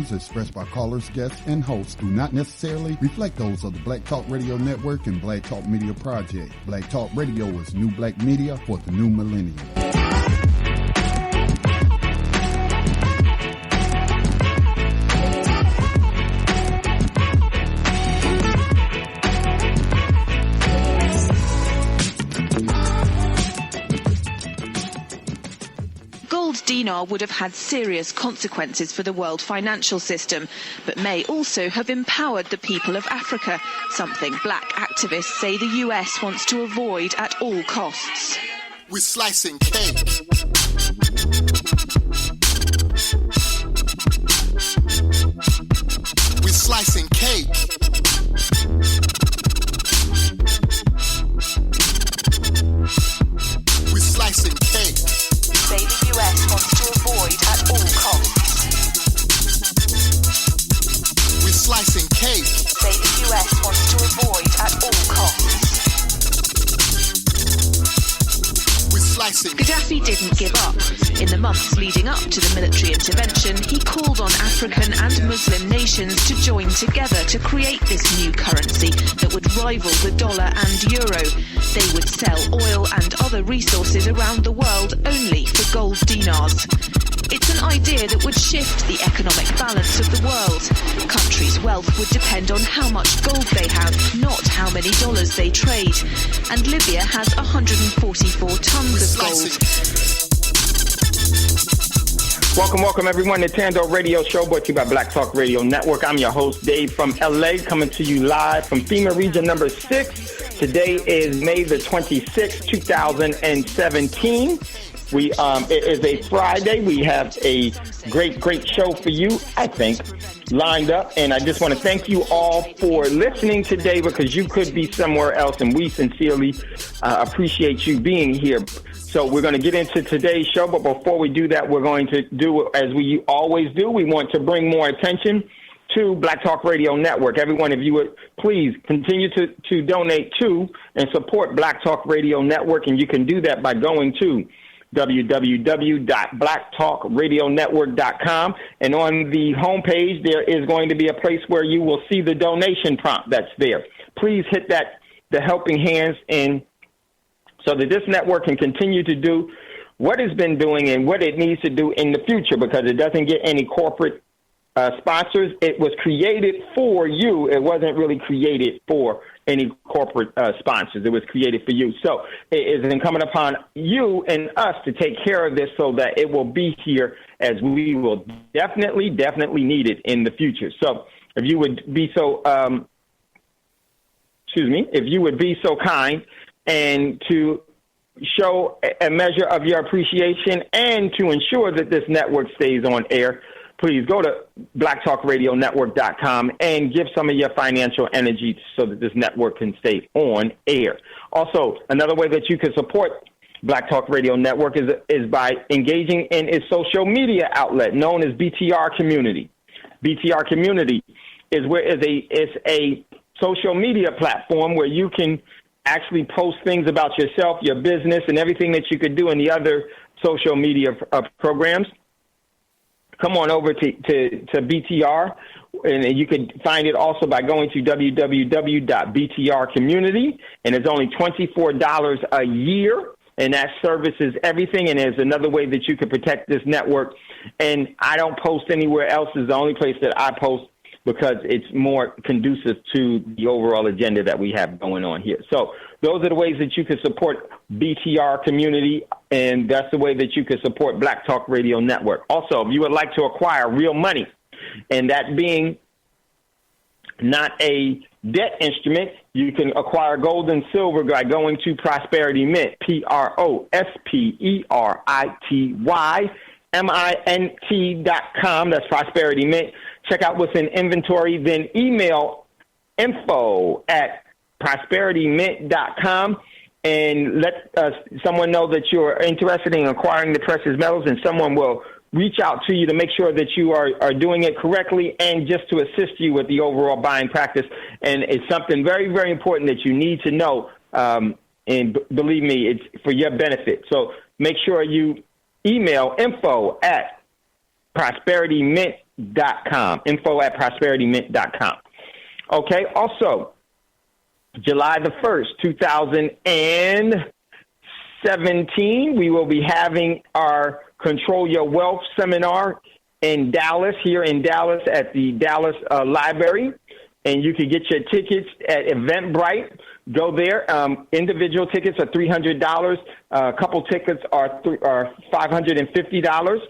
views expressed by callers, guests, and hosts do not necessarily reflect those of the Black Talk Radio Network and Black Talk Media Project. Black Talk Radio is new black media for the new millennium. Dinar would have had serious consequences for the world financial system, but may also have empowered the people of Africa, something black activists say the US wants to avoid at all costs. We're slicing cake. We're slicing cake. We're slicing cake. Say the US wants to avoid at all costs. We're slicing cake. Say the US wants to avoid at all costs. We're slicing. Gaddafi didn't give up. In the months leading up to the military intervention, he called on African and Muslim nations to join together to create this new currency that would rival the dollar and euro. They would sell oil and other resources around the world only for gold dinars. It's an idea that would shift the economic balance of the world. Countries' wealth would depend on how much gold they have, not how many dollars they trade. And Libya has 144 tons of gold. Welcome everyone to Thando Radio Show, brought to you by Black Talk Radio Network. I'm your host, Dave, from LA, coming to you live from FEMA Region number 6. Today is May the 26th, 2017. It is a Friday. We have a great show for you, I think, lined up. And I just want to thank you all for listening today, because you could be somewhere else, and we sincerely appreciate you being here. So we're going to get into today's show, but before we do that, we're going to do as we always do. We want to bring more attention to Black Talk Radio Network. Everyone, if you would please continue to donate to and support Black Talk Radio Network, and you can do that by going to www.blacktalkradionetwork.com, and on the homepage there is going to be a place where you will see the donation prompt that's there. Please hit the helping hands, and so that this network can continue to do what it's been doing and what it needs to do in the future, because it doesn't get any corporate sponsors. It was created for you. It wasn't really created for any corporate sponsors. It was created for you. So it is incumbent upon you and us to take care of this so that it will be here, as we will definitely need it in the future. So if you would be so, if you would be so kind and to show a measure of your appreciation and to ensure that this network stays on air, please go to blacktalkradionetwork.com and give some of your financial energy so that this network can stay on air. Also, another way that you can support Black Talk Radio Network is by engaging in its social media outlet known as BTR Community. BTR Community is a social media platform where you can actually post things about yourself, your business, and everything that you could do in the other social media programs. Come on over to BTR, and you can find it also by going to www.btrcommunity, and it's only $24 a year, and that services everything, and there's another way that you can protect this network. And I don't post anywhere else. It's the only place that I post, because it's more conducive to the overall agenda that we have going on here. So those are the ways that you can support BTR Community, and that's the way that you can support Black Talk Radio Network. Also, if you would like to acquire real money, and that being not a debt instrument, you can acquire gold and silver by going to Prosperity Mint, PROSPERITYMINT.com. That's Prosperity Mint. Check out what's in inventory, then email info@prosperitymint.com and let someone know that you're interested in acquiring the precious metals, and someone will reach out to you to make sure that you are doing it correctly and just to assist you with the overall buying practice. And it's something very, very important that you need to know, and believe me, it's for your benefit. So make sure you email info@prosperitymint.com prosperitymint.com, info@prosperitymint.com. Okay, also, July the 1st, 2017, we will be having our Control Your Wealth seminar in Dallas, here in Dallas at the Dallas Library. And you can get your tickets at Eventbrite. Go there. Individual tickets are $300. A couple tickets are $550.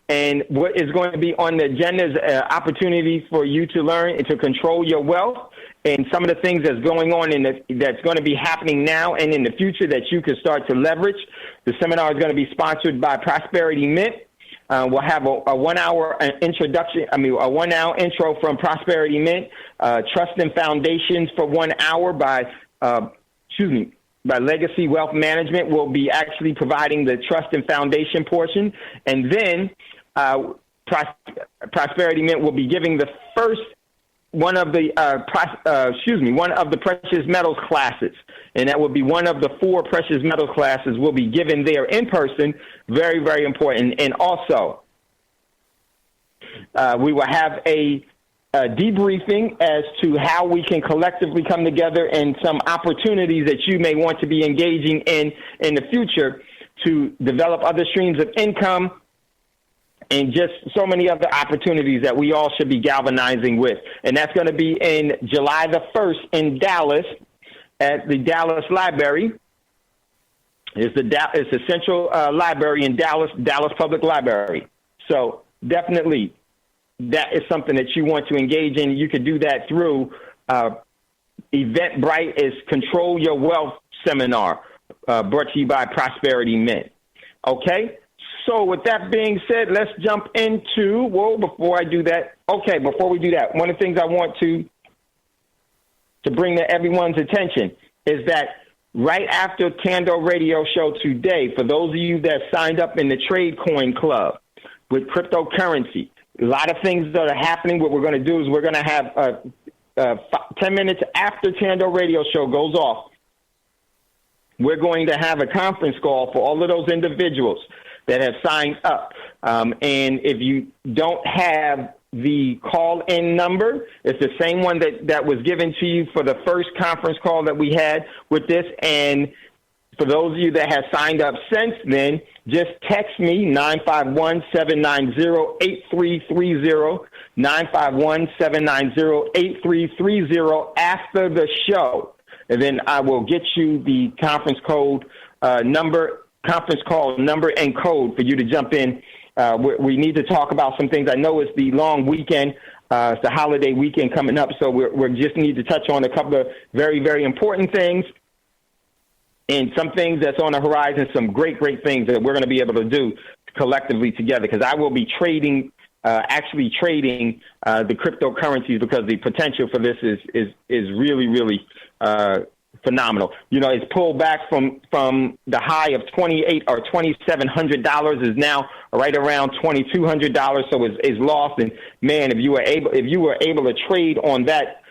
And what is going to be on the agenda is opportunities for you to learn and to control your wealth, and some of the things that's going on that's going to be happening now and in the future that you can start to leverage. The seminar is going to be sponsored by Prosperity Mint. We'll have a 1 hour introduction. A 1 hour intro from Prosperity Mint. Trust and Foundations for 1 hour by Legacy Wealth Management. Will be actually providing the trust and foundation portion, and then Prosperity Mint will be giving the first one of the precious metals classes, and that will be one of the 4 precious metals classes will be given there in person. Very, very important. And also, we will have a debriefing as to how we can collectively come together and some opportunities that you may want to be engaging in the future to develop other streams of income, and just so many other opportunities that we all should be galvanizing with. And that's going to be in July the 1st in Dallas at the Dallas Library. It's the Central Library in Dallas Public Library. So definitely that is something that you want to engage in. You could do that through Eventbrite. Is Control Your Wealth Seminar, brought to you by Prosperity Mint. Okay? So with that being said, let's jump into, before we do that, one of the things I want to bring to everyone's attention is that right after Thando Radio Show today, for those of you that signed up in the Trade Coin Club with cryptocurrency, a lot of things that are happening. What we're going to do is we're going to have 10 minutes after Thando Radio Show goes off, we're going to have a conference call for all of those individuals that have signed up. And if you don't have the call-in number, it's the same one that was given to you for the first conference call that we had with this. And for those of you that have signed up since then, just text me, 951-790-8330, 951-790-8330 after the show. And then I will get you the conference call number and code for you to jump in. We need to talk about some things. I know it's the long weekend. It's the holiday weekend coming up, so we just need to touch on a couple of very, very important things and some things that's on the horizon, some great, great things that we're going to be able to do collectively together, because I will be trading the cryptocurrencies, because the potential for this is really, really phenomenal. You know, it's pulled back from the high of $2,800 or $2,700 is now right around $2,200. So it's lost. And man, if you were able to trade on that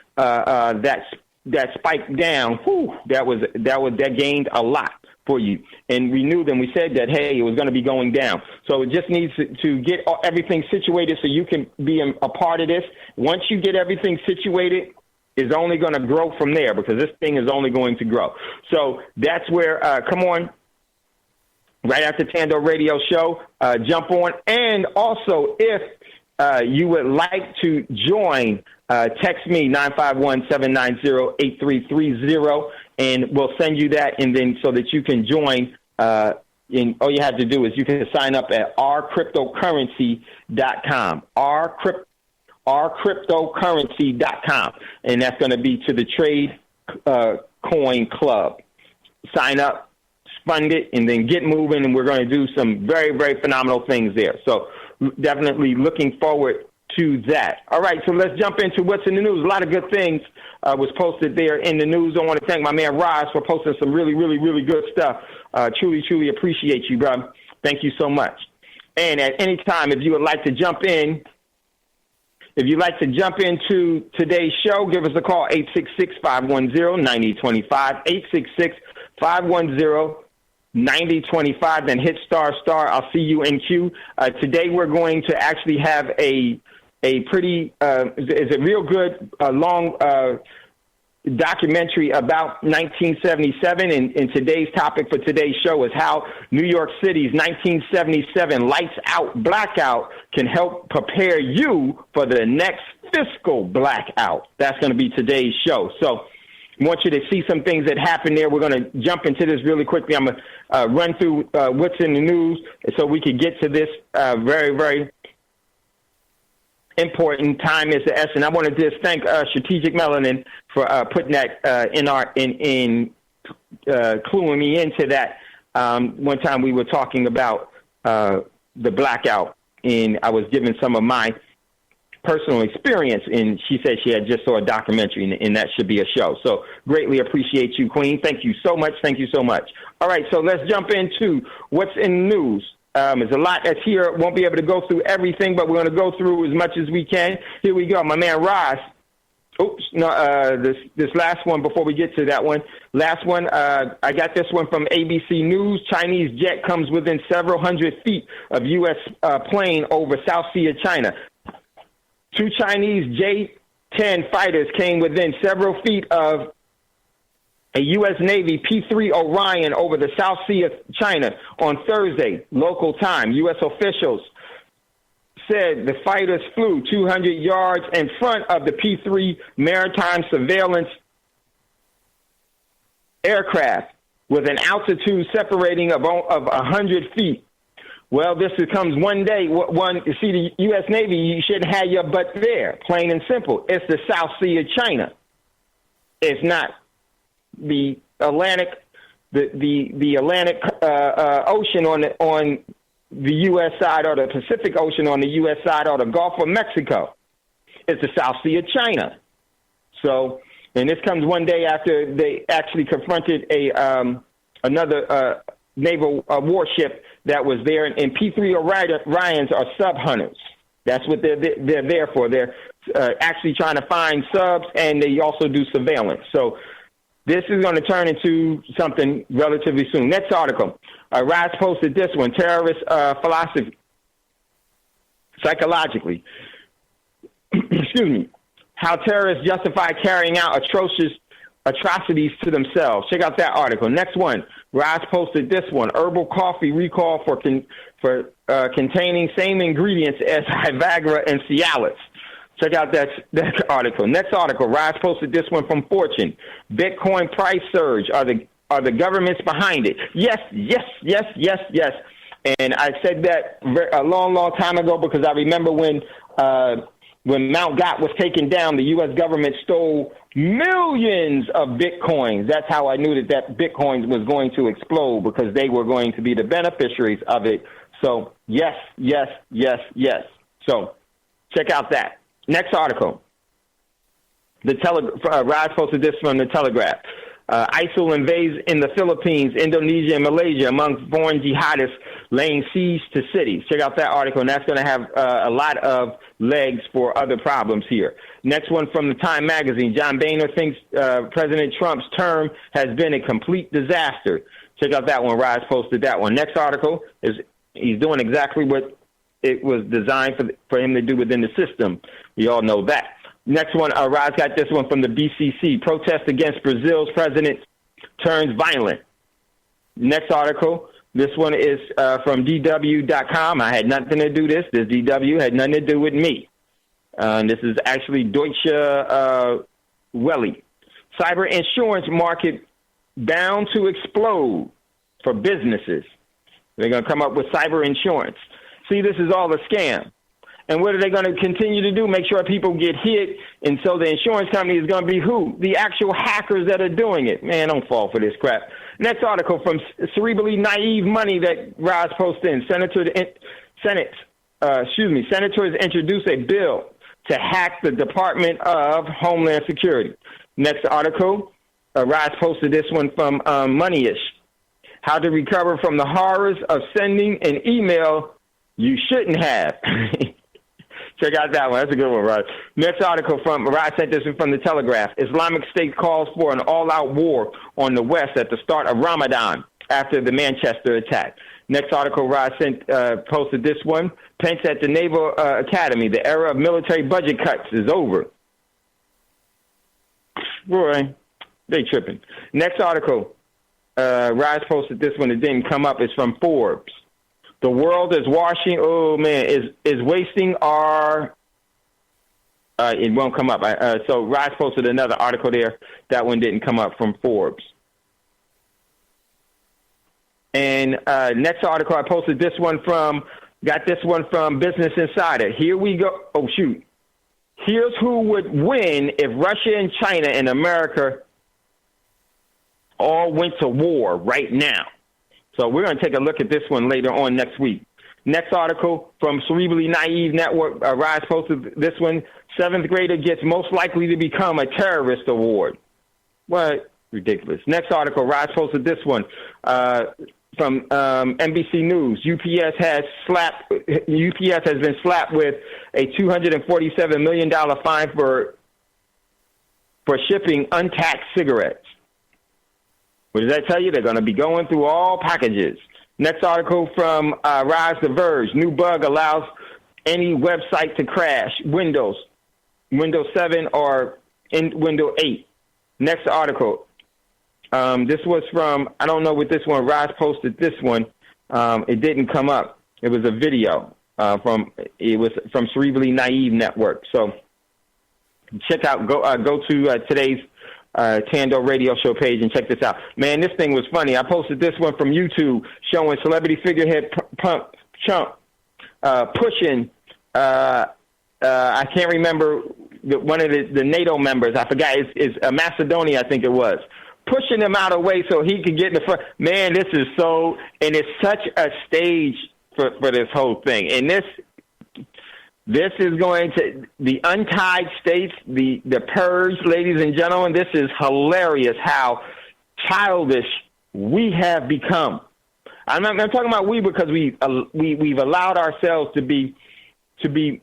spike down, that gained a lot for you. And we knew then, we said that, hey, it was going to be going down. So it just needs to get everything situated so you can be a part of this. Once you get everything situated, is only going to grow from there, because this thing is only going to grow. So that's where, come on, right after Thando Radio Show, jump on. And also, if you would like to join, text me, 951-790-8330, and we'll send you that, and then so that you can join. And all you have to do is you can sign up at ourcryptocurrency.com, ourcryptocurrency.com, and that's going to be to the Trade Coin Club. Sign up, fund it, and then get moving, and we're going to do some very, very phenomenal things there. So definitely looking forward to that. All right, so let's jump into what's in the news. A lot of good things was posted there in the news. I want to thank my man Roz for posting some really, really, really good stuff. Truly, truly appreciate you, bro. Thank you so much. And at any time, if you would like to jump in, if you'd like to jump into today's show, give us a call, 866-510-9025, 866-510-9025, then hit **. I'll see you in queue. Today we're going to actually have a a pretty is a real good long documentary about 1977, and today's topic for today's show is how New York City's 1977 lights out blackout can help prepare you for the next fiscal blackout. That's going to be today's show. So I want you to see some things that happened there. We're going to jump into this really quickly. I'm going to run through what's in the news so we can get to this very, very important. Time is the essence. I want to just thank Strategic Melanin for putting that cluing me into that. One time we were talking about the blackout, and I was giving some of my personal experience, and she said she had just saw a documentary, and that should be a show. So greatly appreciate you, Queen. Thank you so much. Thank you so much. All right, so let's jump into what's in the news. There's a lot that's here. Won't be able to go through everything, but we're going to go through as much as we can. Here we go. My man Ross. Oops, no, this last one before we get to that one. Last one, I got this one from ABC News. Chinese jet comes within several hundred feet of U.S. Plane over South Sea of China. 2 Chinese J-10 fighters came within several feet of a U.S. Navy P-3 Orion over the South Sea of China on Thursday, local time. U.S. officials said the fighters flew 200 yards in front of the P-3 maritime surveillance aircraft with an altitude separating of 100 feet. Well, this comes one day. You see, the U.S. Navy, you shouldn't have your butt there, plain and simple. It's the South Sea of China. It's not the Atlantic, the Atlantic Ocean on the U.S. side, or the Pacific Ocean on the U.S. side, or the Gulf of Mexico. It's the South Sea of China. So, and this comes one day after they actually confronted another naval warship that was there, and P-3 Orions are sub hunters. That's what they're there for. They're actually trying to find subs, and they also do surveillance. So this is going to turn into something relatively soon. Next article. Raz posted this one. Terrorist philosophy. Psychologically. Excuse me. How terrorists justify carrying out atrocities to themselves. Check out that article. Next one. Raz posted this one. Herbal coffee recall for containing same ingredients as Viagra and Cialis. Check out that article. Next article. Raz posted this one from Fortune. Bitcoin price surge. Are the governments behind it? Yes, yes, yes, yes, yes. And I said that a long, long time ago because I remember when Mt. Gox was taken down, the U.S. government stole millions of Bitcoins. That's how I knew that Bitcoin was going to explode, because they were going to be the beneficiaries of it. So, yes, yes, yes, yes. So, check out that. Next article. Raj posted this from the Telegraph. ISIL invades in the Philippines, Indonesia, and Malaysia among foreign jihadists laying siege to cities. Check out that article, and that's going to have a lot of legs for other problems here. Next one from the Time magazine. John Boehner thinks President Trump's term has been a complete disaster. Check out that one. Raj posted that one. Next article is he's doing exactly what it was designed for him to do within the system. We all know that. Next one, Raj got this one from the BCC. Protest against Brazil's president turns violent. Next article, this one is from DW.com. I had nothing to do this. This DW had nothing to do with me. This is actually Deutsche Welle. Cyber insurance market bound to explode for businesses. They're going to come up with cyber insurance. See, this is all a scam. And what are they going to continue to do? Make sure people get hit. And so the insurance company is going to be who? The actual hackers that are doing it. Man, don't fall for this crap. Next article from Cerebrally Naive Money that Roz posted in. Senators introduce a bill to hack the Department of Homeland Security. Next article, Roz posted this one from Moneyish. How to recover from the horrors of sending an email you shouldn't have. Check out that one. That's a good one, Rod. Next article from Rod sent this from the Telegraph. Islamic State calls for an all-out war on the West at the start of Ramadan after the Manchester attack. Next article, Rise posted this one. Pence at the Naval Academy. The era of military budget cuts is over. Boy, they tripping. Next article, Rise posted this one. It didn't come up. It's from Forbes. The world is wasting our... it won't come up. So Rise posted another article there. That one didn't come up from Forbes. And next article, I posted this one from Business Insider. Here we go. Oh, shoot. Here's who would win if Russia and China and America all went to war right now. So we're going to take a look at this one later on next week. Next article from Cerebrally Naive Network. Rise posted this one. 7th grader gets most likely to become a terrorist award. What? Ridiculous. Next article, Rise posted this one. From NBC News, UPS has been slapped with a $247 million fine for shipping untaxed cigarettes. What does that tell you? They're going to be going through all packages. Next article from Rise The Verge. New bug allows any website to crash. Windows 7 or in Windows 8. Next article. This was from, I don't know what this one, Rise posted this one. It didn't come up. It was a video from Cerebrally Naive Network. So check out, go to today's Thando Radio Show page and check this out. Man, this thing was funny. I posted this one from YouTube showing celebrity figurehead Trump pushing, I can't remember one of the NATO members. I forgot. It's Macedonia, I think it was. Pushing him out of the way so he could get in the front. Man, this is so, and it's such a stage for this whole thing. And this is going to, the untied states, the purge, ladies and gentlemen, this is hilarious how childish we have become. I'm talking about we because we've allowed ourselves to be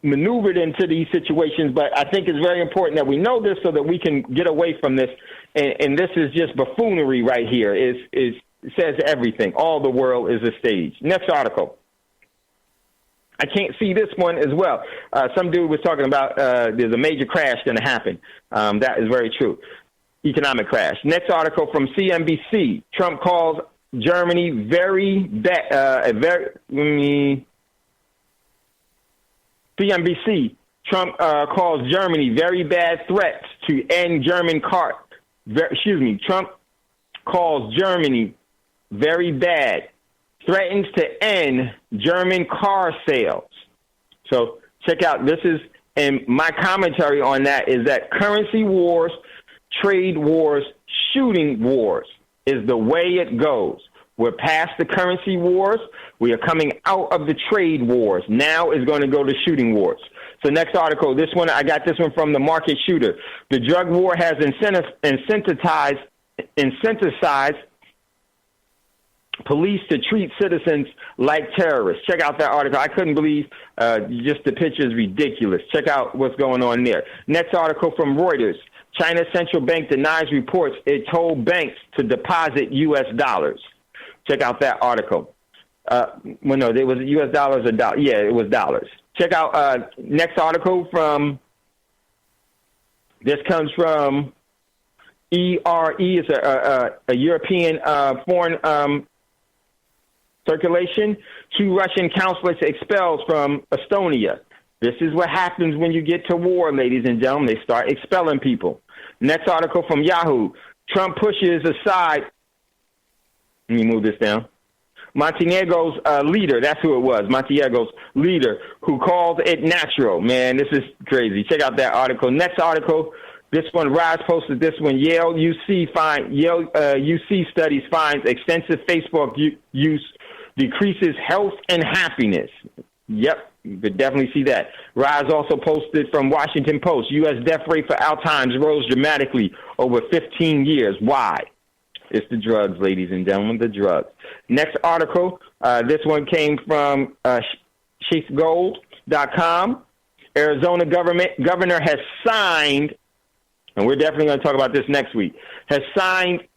maneuvered into these situations, but I think it's very important that we know this so that we can get away from this. And this is just buffoonery right here. It says everything. All the world is a stage. Next article. I can't see this one as well. Some dude was talking about there's a major crash going to happen. That is very true. Economic crash. Next article from CNBC. Trump calls Germany very bad. CNBC. Trump calls Germany very bad threats to end German car. Trump calls Germany very bad, threatens to end German car sales. So check out, this is, and my commentary on that is that currency wars, trade wars, shooting wars is the way it goes. We're past the currency wars. We are coming out of the trade wars. Now is going to go to shooting wars. So next article, this one, I got this one from the Market Shooter. The drug war has incentivized police to treat citizens like terrorists. Check out that article. I couldn't believe just the picture is ridiculous. Check out what's going on there. Next article from Reuters. China's central bank denies reports it told banks to deposit U.S. dollars. Check out that article. It was U.S. dollars or dollars. Yeah, it was dollars. Check out next article from, this comes from ERE, it's a European foreign circulation. 2 Russian consulates expelled from Estonia. This is what happens when you get to war, ladies and gentlemen. They start expelling people. Next article from Yahoo. Trump pushes aside, let me move this down. Montenegro's leader, that's who it was, Montenegro's leader, who calls it natural. Man, this is crazy. Check out that article. Next article, this one, Rise posted this one. Yale UC studies finds extensive Facebook use decreases health and happiness. Yep, you could definitely see that. Rise also posted from Washington Post. U.S. death rate for Alzheimer's rose dramatically over 15 years. Why? It's the drugs, ladies and gentlemen, the drugs. Next article, this one came from SheathGold.com. Arizona governor has signed, and we're definitely going to talk about this next week, has signed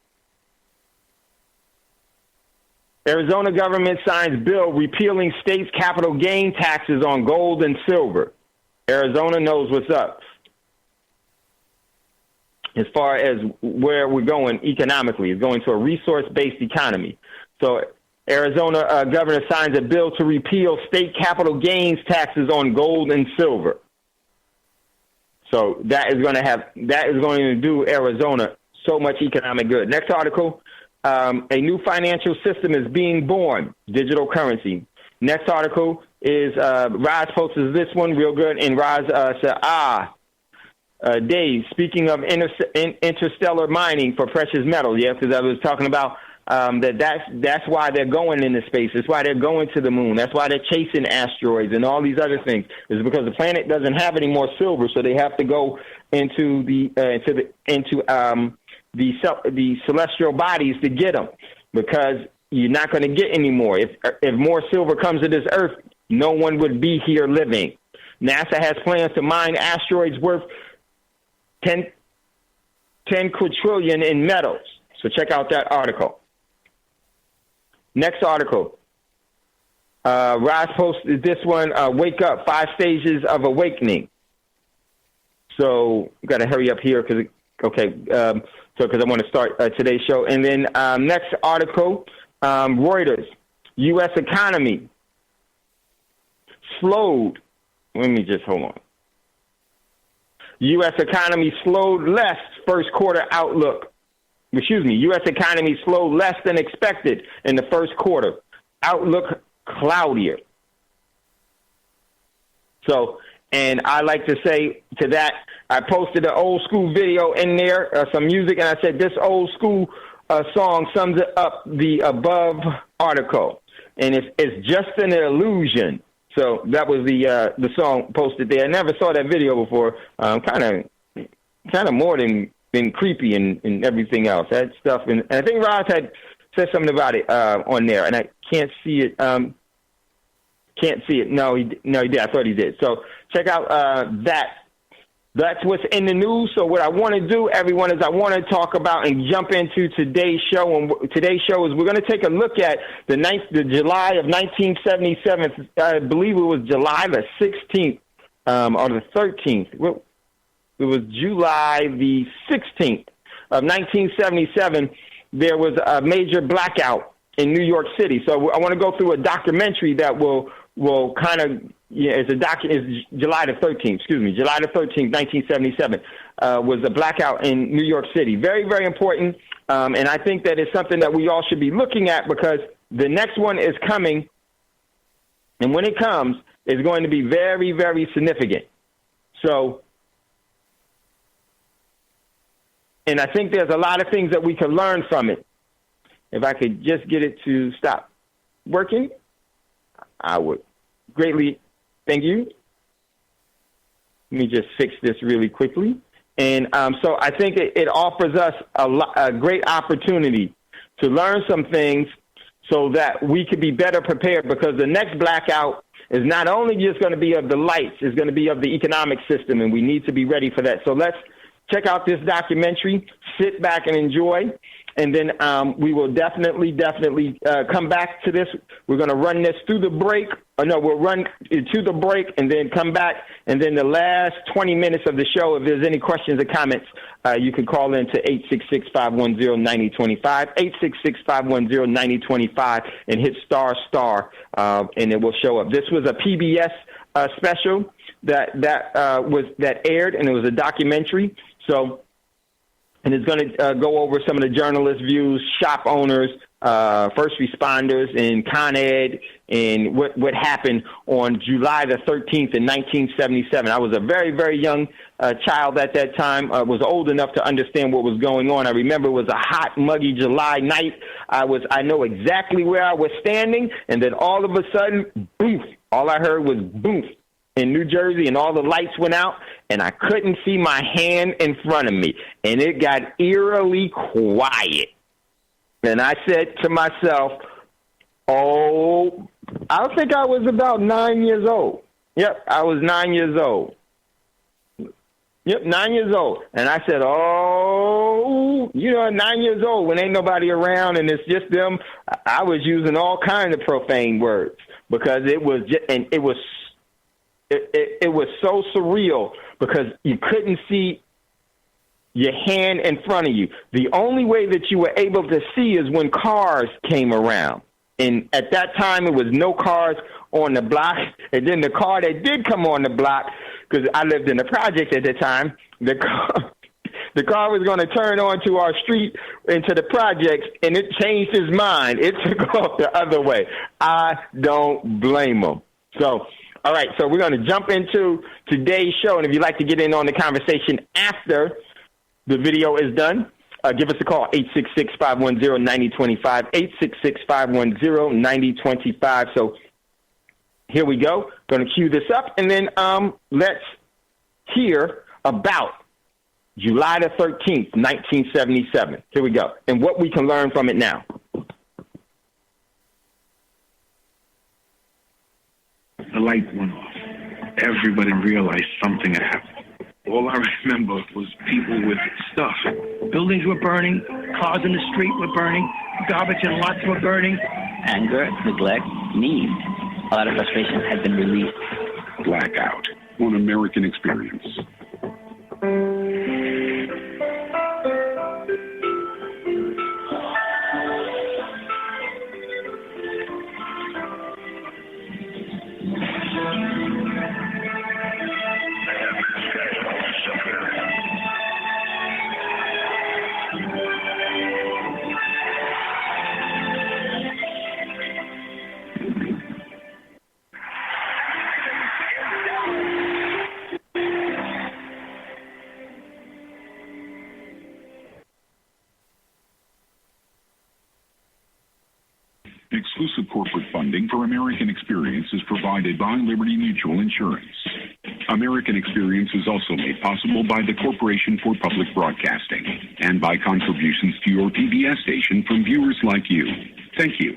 Arizona government signs bill repealing state's capital gain taxes on gold and silver. Arizona knows what's up as far as where we're going economically. It's going to a resource-based economy. So Arizona governor signs a bill to repeal state capital gains taxes on gold and silver. So that is going to do Arizona so much economic good. Next article, a new financial system is being born, digital currency. Next article is Roz posts this one real good, and Roz said, Dave, speaking of interstellar mining for precious metals, yeah, because I was talking about that's why they're going into space. That's why they're going to the moon. That's why they're chasing asteroids and all these other things. Is because the planet doesn't have any more silver, so they have to go into the celestial bodies to get them, because you're not going to get any more. If more silver comes to this Earth, no one would be here living. NASA has plans to mine asteroids worth 10 quadrillion in metals. So check out that article. Next article. Ross posted this one, Wake Up, 5 Stages of Awakening. So got to hurry up here because I want to start today's show. And then next article, Reuters, U.S. economy slowed. Let me just hold on. U.S. economy slowed less first quarter outlook. U.S. economy slowed less than expected in the first quarter. Outlook cloudier. So, and I like to say to that, I posted an old school video in there, some music, and I said this old school song sums up the above article, and it's just an illusion. So that was the song posted there. I never saw that video before. Kind of more than creepy and everything else. That stuff, and I think Ross had said something about it on there, and I can't see it. Can't see it. No, he did. I thought he did. So check out that. That's what's in the news. So what I want to do, everyone, is I want to talk about and jump into today's show. And today's show is we're going to take a look at the July of 1977. I believe it was July the 16th or the 13th. It was July the 16th of 1977. There was a major blackout in New York City. So I want to go through a documentary that will kind of, it's July the 13th, July the 13th, 1977, was a blackout in New York City. Very, very important, and I think that it's something that we all should be looking at, because the next one is coming, and when it comes, it's going to be very, very significant. So, and I think there's a lot of things that we can learn from it. If I could just get it to stop working, I would greatly thank you. Let me just fix this really quickly. And so I think it offers us a great opportunity to learn some things so that we could be better prepared, because the next blackout is not only just going to be of the lights, it's going to be of the economic system, and we need to be ready for that. So let's check out this documentary, sit back and enjoy. And then we will definitely come back to this. We're going to run this through the break. We'll run to the break and then come back. And then the last 20 minutes of the show, if there's any questions or comments, you can call in to 866-510-9025, 866-510-9025, and hit **, and it will show up. This was a PBS special that aired, and it was a documentary. So. And it's going to go over some of the journalists' views, shop owners, first responders, and Con Ed, and what happened on July the 13th in 1977. I was a very, very young child at that time. I was old enough to understand what was going on. I remember it was a hot, muggy July night. I know exactly where I was standing, and then all of a sudden, boom, all I heard was boom in New Jersey, and all the lights went out, and I couldn't see my hand in front of me, and it got eerily quiet. And I said to myself, I think I was about 9 years old. Yep, I was 9 years old. Yep, 9 years old. And I said, oh, 9 years old when ain't nobody around and it's just them. I was using all kinds of profane words because it was just, and it was so surreal because you couldn't see your hand in front of you. The only way that you were able to see is when cars came around. And at that time, it was no cars on the block. And then the car that did come on the block, because I lived in the projects at the time, the car was going to turn onto our street into the projects, and it changed his mind. It took off the other way. I don't blame him. So, all right, so we're going to jump into today's show. And if you'd like to get in on the conversation after the video is done, give us a call, 866-510-9025, 866-510-9025. So here we go. Going to cue this up, and then let's hear about July the 13th, 1977. Here we go, and what we can learn from it now. The light went off. Everybody realized something had happened. All I remember was people with stuff. Buildings were burning, cars in the street were burning, garbage in lots were burning. Anger, neglect, need. A lot of frustration had been released. Blackout, an American experience. Exclusive corporate funding for American Experience is provided by Liberty Mutual Insurance. American Experience is also made possible by the Corporation for Public Broadcasting and by contributions to your PBS station from viewers like you. Thank you.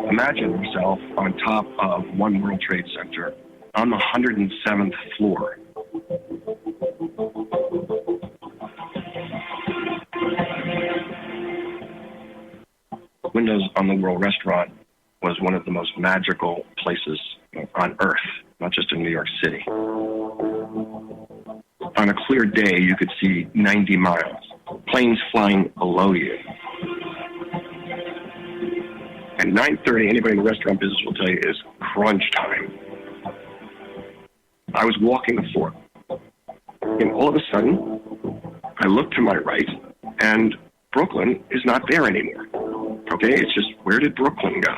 Imagine yourself on top of One World Trade Center on the 107th floor. Windows on the World Restaurant was one of the most magical places on Earth, not just in New York City. On a clear day, you could see 90 miles, planes flying below you. At 9:30, anybody in the restaurant business will tell you is crunch time. I was walking the floor, and all of a sudden, I look to my right, and Brooklyn is not there anymore. Okay, it's just, where did Brooklyn go?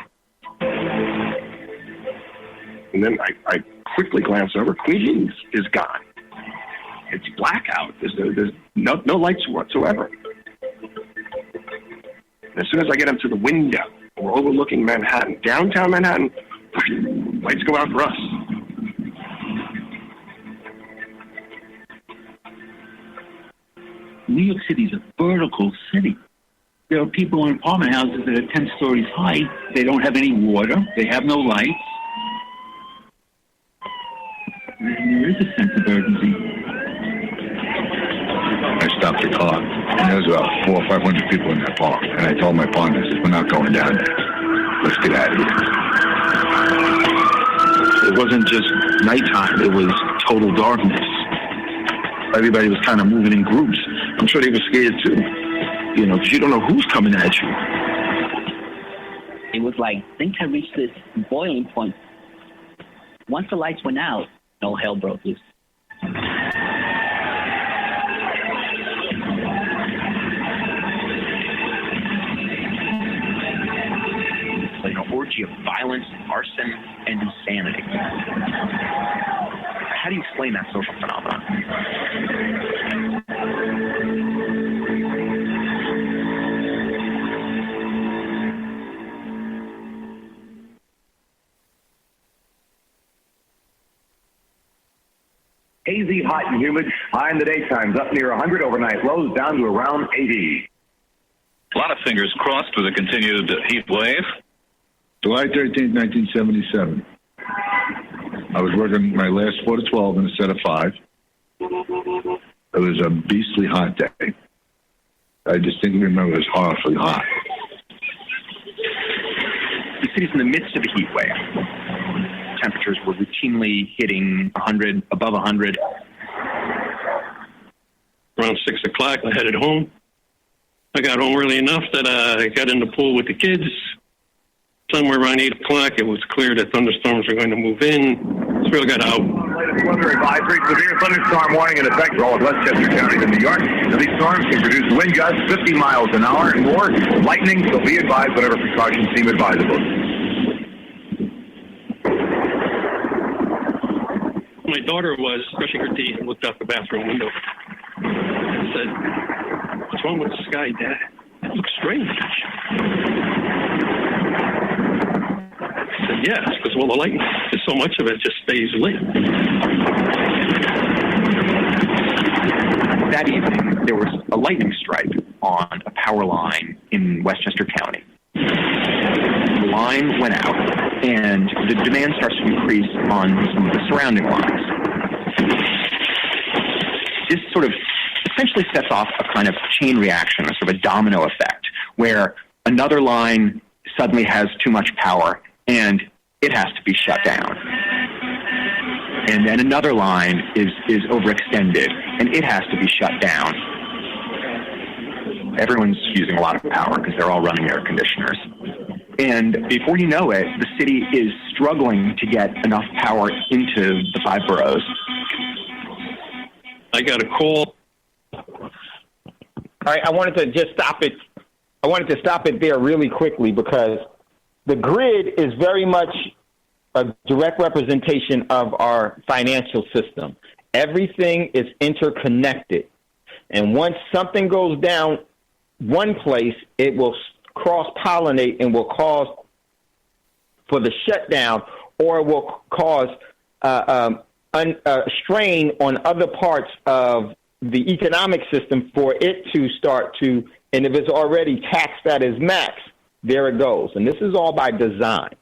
And then I quickly glance over, Queens is gone. It's blackout. There's no lights whatsoever. And as soon as I get up to the window, we're overlooking Manhattan, downtown Manhattan, lights go out for us. New York City is a vertical city. There are people in apartment houses that are 10 stories high. They don't have any water. They have no lights. And there is a sense of urgency. I stopped the car, and there was about 400 or 500 people in that park. And I told my partner, I said, we're not going down there. Let's get out of here. It wasn't just nighttime. It was total darkness. Everybody was kind of moving in groups. I'm sure they were scared, too. You know, because you don't know who's coming at you. It was like things had reached this boiling point. Once the lights went out, all hell broke loose. It's like an orgy of violence, arson, and insanity. How do you explain that social phenomenon? Hazy, hot, and humid. High in the daytimes, up near 100 overnight. Lows down to around 80. A lot of fingers crossed for the continued heat wave. July 13th, 1977. I was working my last 4 to 12 in a set of 5. It was a beastly hot day. I distinctly remember it was horribly hot. The city's in the midst of a heat wave. Temperatures were routinely hitting 100, above 100. Around 6 o'clock, I headed home. I got home early enough that I got in the pool with the kids. Somewhere around 8 o'clock, it was clear that thunderstorms were going to move in. So I got out. Latest weather advisory, severe thunderstorm warning in effect for all of Westchester counties in New York. Now, these storms can produce wind gusts 50 miles an hour and more. Lightning, so be advised whatever precautions seem advisable. My daughter was brushing her teeth and looked out the bathroom window. I said, "What's wrong with the sky, Dad? It looks strange." I said, "Yeah, it's because of all the lightning. So much of it just stays lit." That evening, there was a lightning strike on a power line in Westchester County. The line went out, and the demand starts to increase on some of the surrounding lines. This sort of essentially sets off a kind of chain reaction, a sort of a domino effect, where another line suddenly has too much power, and it has to be shut down. And then another line is overextended, and it has to be shut down. Everyone's using a lot of power because they're all running air conditioners. And before you know it, the city is struggling to get enough power into the 5 boroughs. I got a call. All right, I wanted to just stop it. I wanted to stop it there really quickly because the grid is very much a direct representation of our financial system. Everything is interconnected. And once something goes down one place, it will cross-pollinate and will cause for the shutdown, or it will cause strain on other parts of the economic system for it to start to, and if it's already taxed at its max, there it goes. And this is all by design,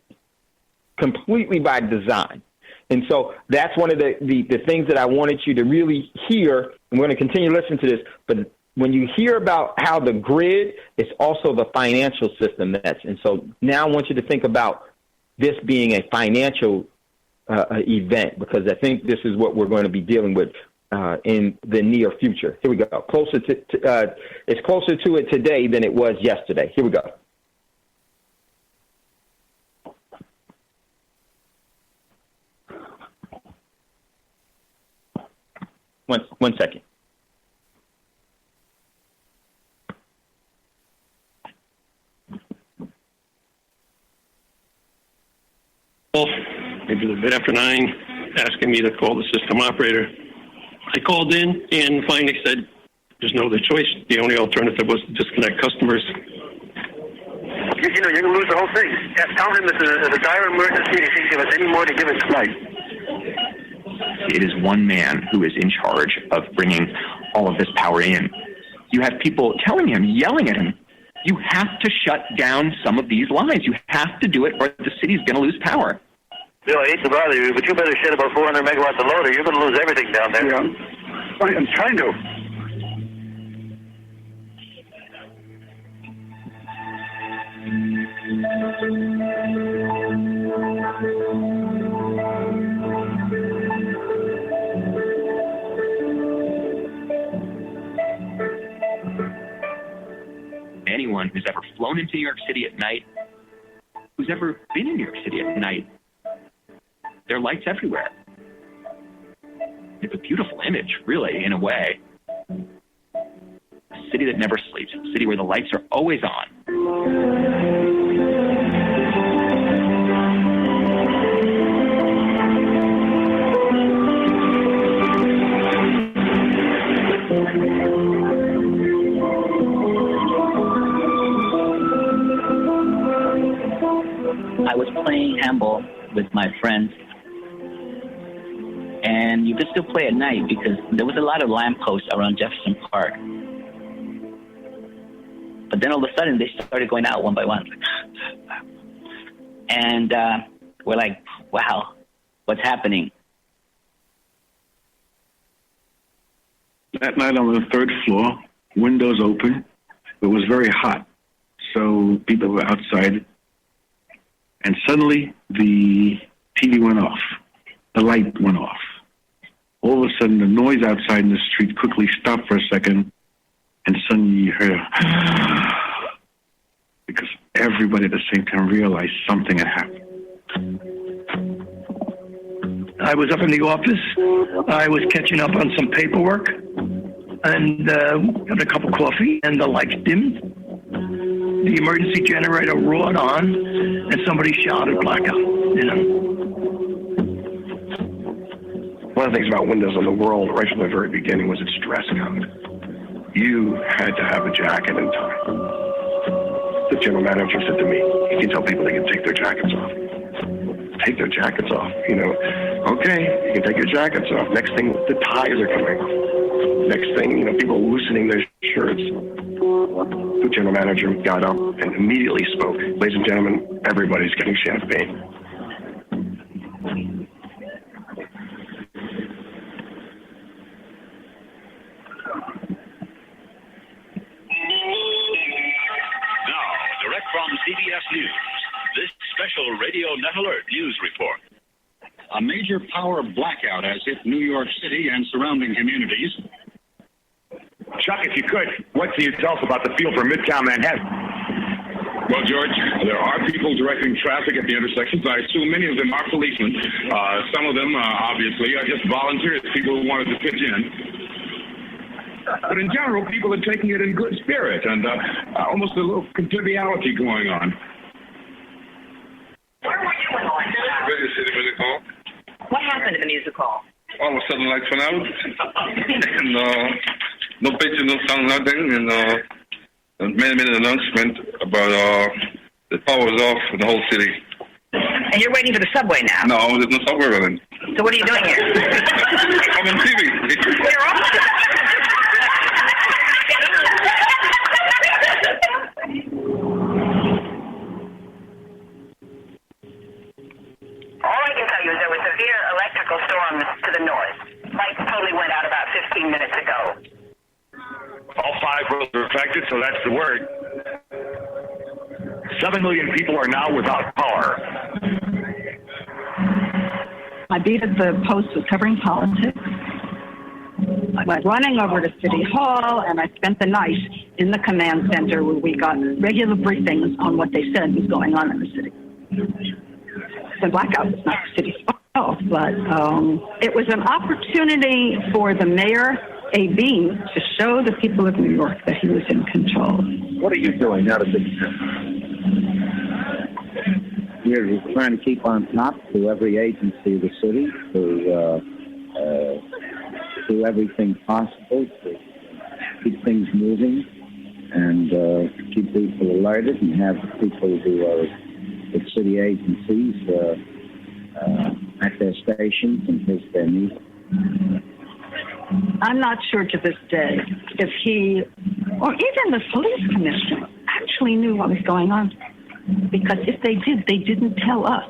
completely by design. And so that's one of the things that I wanted you to really hear. I'm going to continue to listen to this, but when you hear about how the grid is also the financial system, and so now I want you to think about this being a financial event, because I think this is what we're going to be dealing with in the near future. Here we go. It's closer to it today than it was yesterday. Here we go. One second. Maybe a bit after 9, asking me to call the system operator. I called in and finally said, there's no other choice. The only alternative was to disconnect customers. You know, you're going to lose the whole thing. Tell him it's a dire emergency. If he can give us any more to give us tonight. It is one man who is in charge of bringing all of this power in. You have people telling him, yelling at him, you have to shut down some of these lines. You have to do it or the city's going to lose power. Bill, I hate to bother you, but you better shed about 400 megawatts of load or you're going to lose everything down there. Yeah, I'm trying to. Anyone who's ever flown into New York City at night, who's ever been in New York City at night, there are lights everywhere. It's a beautiful image, really, in a way. A city that never sleeps, a city where the lights are always on. I was playing handball with my friends And you could still play at night because there was a lot of lampposts around Jefferson Park. But then all of a sudden, they started going out one by one. And we're like, wow, what's happening? That night on the third floor, windows open. It was very hot, so people were outside. And suddenly, the TV went off. The light went off. All of a sudden, the noise outside in the street quickly stopped for a second, and suddenly you heard because everybody at the same time realized something had happened. I was up in the office. I was catching up on some paperwork and had a cup of coffee, and the lights dimmed. The emergency generator roared on, and somebody shouted blackout, you know. One of the things about Windows on the World right from the very beginning was its dress code. You had to have a jacket in time. The general manager said to me, you can tell people they can take their jackets off. Take their jackets off, you know. Okay, you can take your jackets off. Next thing, the ties are coming off. Next thing, you know, people loosening their shirts. The general manager got up and immediately spoke. Ladies and gentlemen, everybody's getting champagne. From CBS News, this special Radio Net Alert news report. A major power blackout has hit New York City and surrounding communities. Chuck, if you could, what can you tell us about the feel for Midtown Manhattan? Well, George, there are people directing traffic at the intersections. I assume many of them are policemen. Some of them, obviously, are just volunteers, people who wanted to pitch in. But in general, people are taking it in good spirit and almost a little conviviality going on. Where were you when the lights went out? Radio City Music Hall. What happened in the music hall? All of a sudden, lights went out. And no picture, no sound, nothing. And made an announcement about the power was off for the whole city. And you're waiting for the subway now? No, there's no subway running. So what are you doing here? I'm on TV. You're off. All I can tell you is there was severe electrical storm to the north. Lights totally went out about 15 minutes ago. All 5 roads are affected, so that's the word. 7 million people are now without power. I beat at the Post was covering politics. I went running over to City Hall, and I spent the night in the command center where we got regular briefings on what they said was going on in the city. The blackout was not the city's fault, but it was an opportunity for the mayor, A. Bean, to show the people of New York that he was in control. What are you doing now to be? We're trying to keep on top through every agency of the city, to do everything possible to keep things moving and keep people alerted and have people who are at city agencies at their stations in case they're needed. I'm not sure to this day if he, or even the police commissioner, actually knew what was going on. Because if they did, they didn't tell us.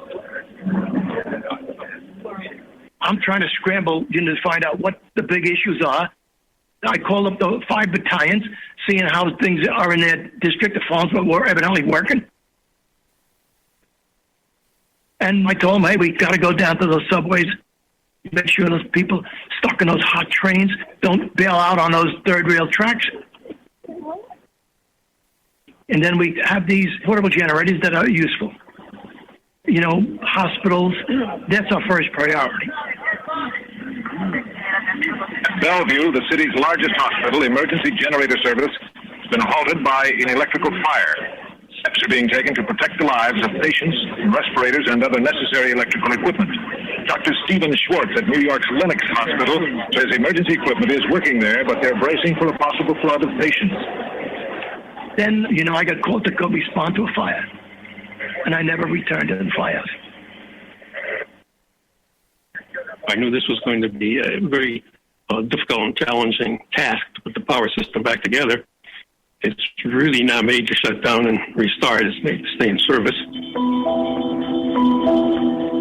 I'm trying to scramble to find out what the big issues are. I called up the 5 battalions, seeing how things are in their district. The phones were evidently working. And I told them, hey, we got to go down to those subways, make sure those people stuck in those hot trains don't bail out on those third rail tracks. And then we have these portable generators that are useful. You know, hospitals, that's our first priority. At Bellevue, the city's largest hospital, emergency generator service has been halted by an electrical fire. Steps are being taken to protect the lives of patients, respirators, and other necessary electrical equipment. Dr. Stephen Schwartz at New York's Lenox Hospital says emergency equipment is working there, but they're bracing for a possible flood of patients. Then, you know, I got called to go respond to a fire, and I never returned to the fires. I knew this was going to be a very difficult and challenging task to put the power system back together. It's really not made to shut down and restart. It's made to stay in service.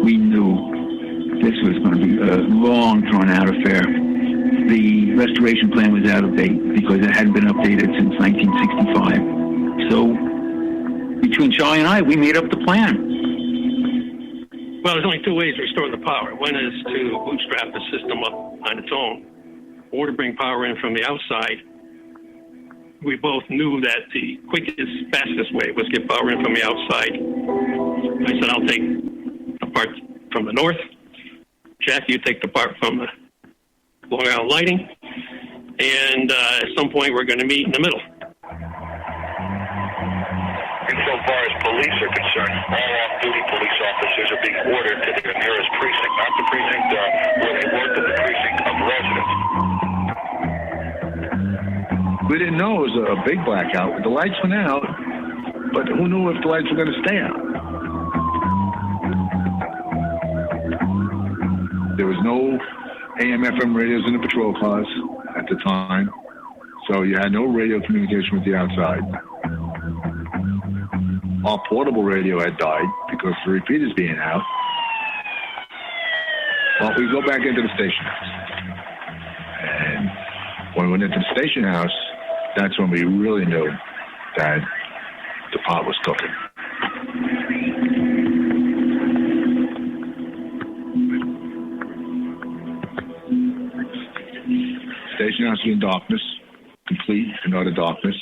We knew this was going to be a long, drawn-out affair. The restoration plan was out of date because it hadn't been updated since 1965. So between Charlie and I, we made up the plan. Well, there's only two ways to restore the power. One is to bootstrap the system up on its own, or to bring power in from the outside. We both knew that the quickest, fastest way was get power in from the outside. I said, I'll take the part from the north. Jack, you take the part from the Long Island Lighting. And at some point, we're going to meet in the middle. Insofar as police are concerned, all off-duty police officers are being ordered to their nearest precinct, not the precinct where they work, but the precinct of residence. We didn't know it was a big blackout. The lights went out, but who knew if the lights were going to stay out? There was no AM/FM radios in the patrol cars at the time, so you had no radio communication with the outside. Our portable radio had died because the repeaters being out. Well, we go back into the station house. And when we went into the station house, that's when we really knew that the pot was cooking. Station house was in darkness, complete and utter darkness.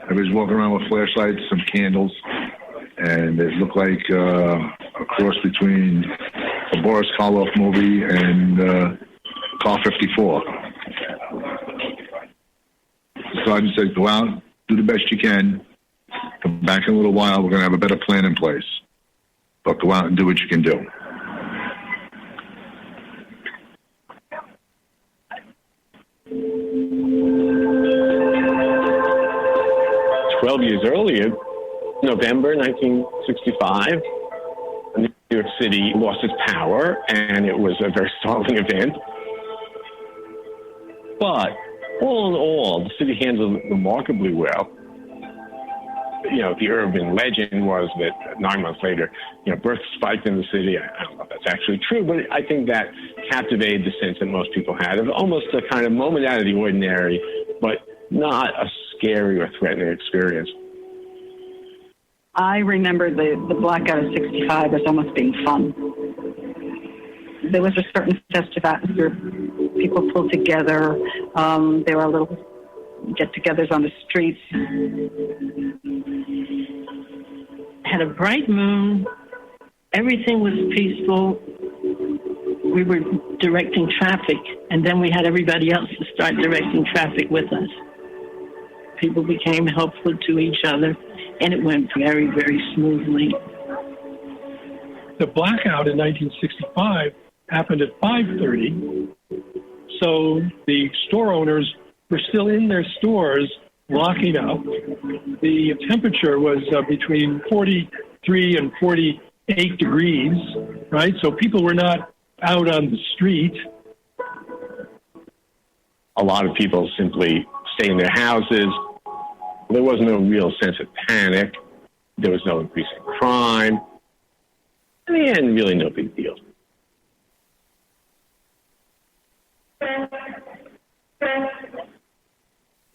Everybody's walking around with flashlights, some candles, and it looked like a cross between a Boris Karloff movie and Car 54. The sergeant said, go out, do the best you can, come back in a little while, we're going to have a better plan in place. But go out and do what you can do. Years earlier, November 1965, New York City lost its power, and it was a very startling event. But all in all, the city handled it remarkably well. You know, the urban legend was that 9 months later, births spiked in the city. I don't know if that's actually true, but I think that captivated the sense that most people had of almost a kind of moment out of the ordinary, but not a scary or threatening experience. I remember the blackout of 65 as almost being fun. There was a certain festive atmosphere. People pulled together. There were little get-togethers on the streets. Had a bright moon. Everything was peaceful. We were directing traffic, and then we had everybody else to start directing traffic with us. People became helpful to each other, and it went very, very smoothly. The blackout in 1965 happened at 5:30, so the store owners were still in their stores locking up. The temperature was between 43 and 48 degrees, right? So people were not out on the street. A lot of people simply stayed in their houses. There was no real sense of panic. There was no increase in crime. And really no big deal.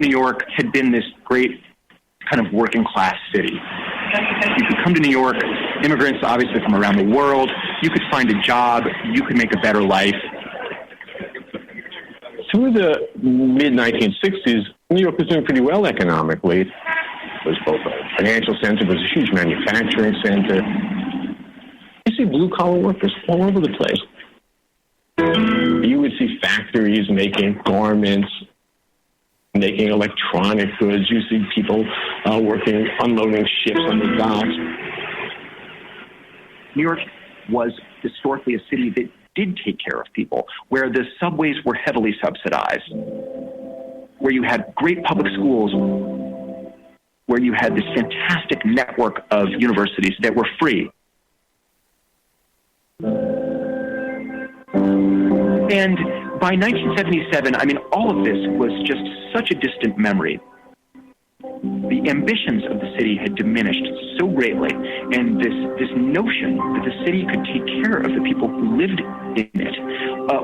New York had been this great kind of working class city. You could come to New York, immigrants obviously from around the world. You could find a job. You could make a better life. Through the mid-1960s, New York was doing pretty well economically. It was both a financial center, it was a huge manufacturing center. You see blue-collar workers all over the place. You would see factories making garments, making electronic goods. You see people working, unloading ships on the docks. New York was historically a city that did take care of people, where the subways were heavily subsidized, where you had great public schools, where you had this fantastic network of universities that were free. And by 1977, I mean, all of this was just such a distant memory. The ambitions of the city had diminished so greatly, and this notion that the city could take care of the people who lived in it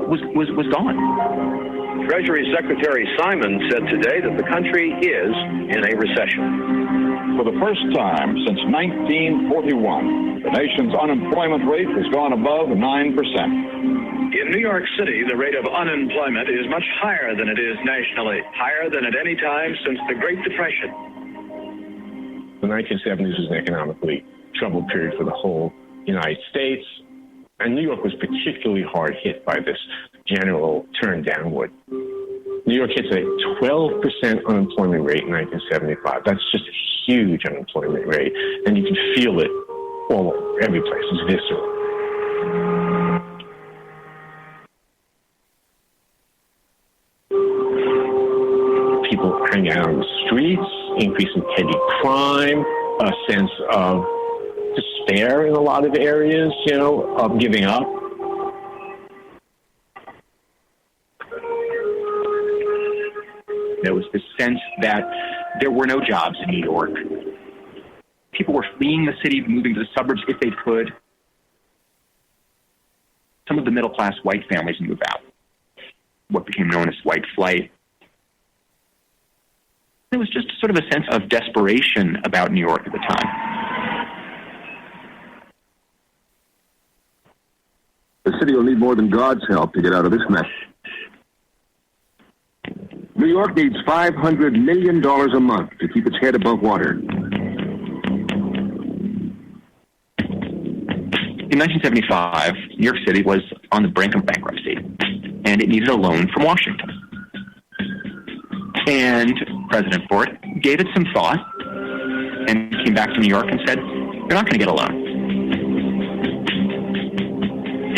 was gone. Treasury Secretary Simon said today that the country is in a recession. For the first time since 1941, the nation's unemployment rate has gone above 9%. In New York City, the rate of unemployment is much higher than it is nationally, higher than at any time since the Great Depression. The 1970s was an economically troubled period for the whole United States, and New York was particularly hard hit by this general turn downward. New York hits a 12% unemployment rate in 1975. That's just a huge unemployment rate, and you can feel it all over, every place. It's visceral. People hang out on the streets, increase in petty crime, a sense of despair in a lot of areas, of giving up. There was this sense that there were no jobs in New York. People were fleeing the city, moving to the suburbs if they could. Some of the middle-class white families moved out, what became known as white flight. There was just sort of a sense of desperation about New York at the time. The city will need more than God's help to get out of this mess. New York needs $500 million a month to keep its head above water. In 1975, New York City was on the brink of bankruptcy, and it needed a loan from Washington. And President Ford gave it some thought and came back to New York and said, "You're not going to get a loan."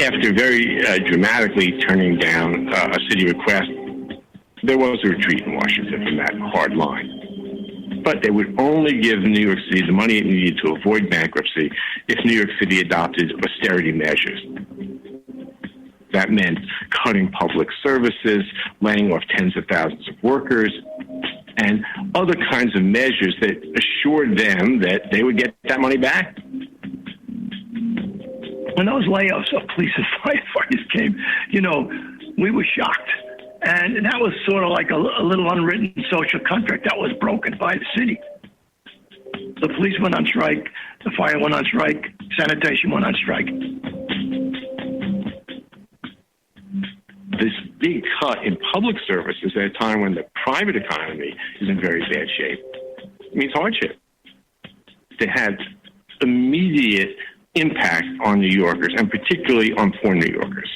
After very dramatically turning down a city request, there was a retreat in Washington from that hard line. But they would only give New York City the money it needed to avoid bankruptcy if New York City adopted austerity measures. That meant cutting public services, laying off tens of thousands of workers, and other kinds of measures that assured them that they would get that money back. When those layoffs of police and firefighters came, we were shocked. And that was sort of like a little unwritten social contract that was broken by the city. The police went on strike, the fire went on strike, sanitation went on strike. This big cut in public services at a time when the private economy is in very bad shape means hardship. They had immediate impact on New Yorkers, and particularly on poor New Yorkers.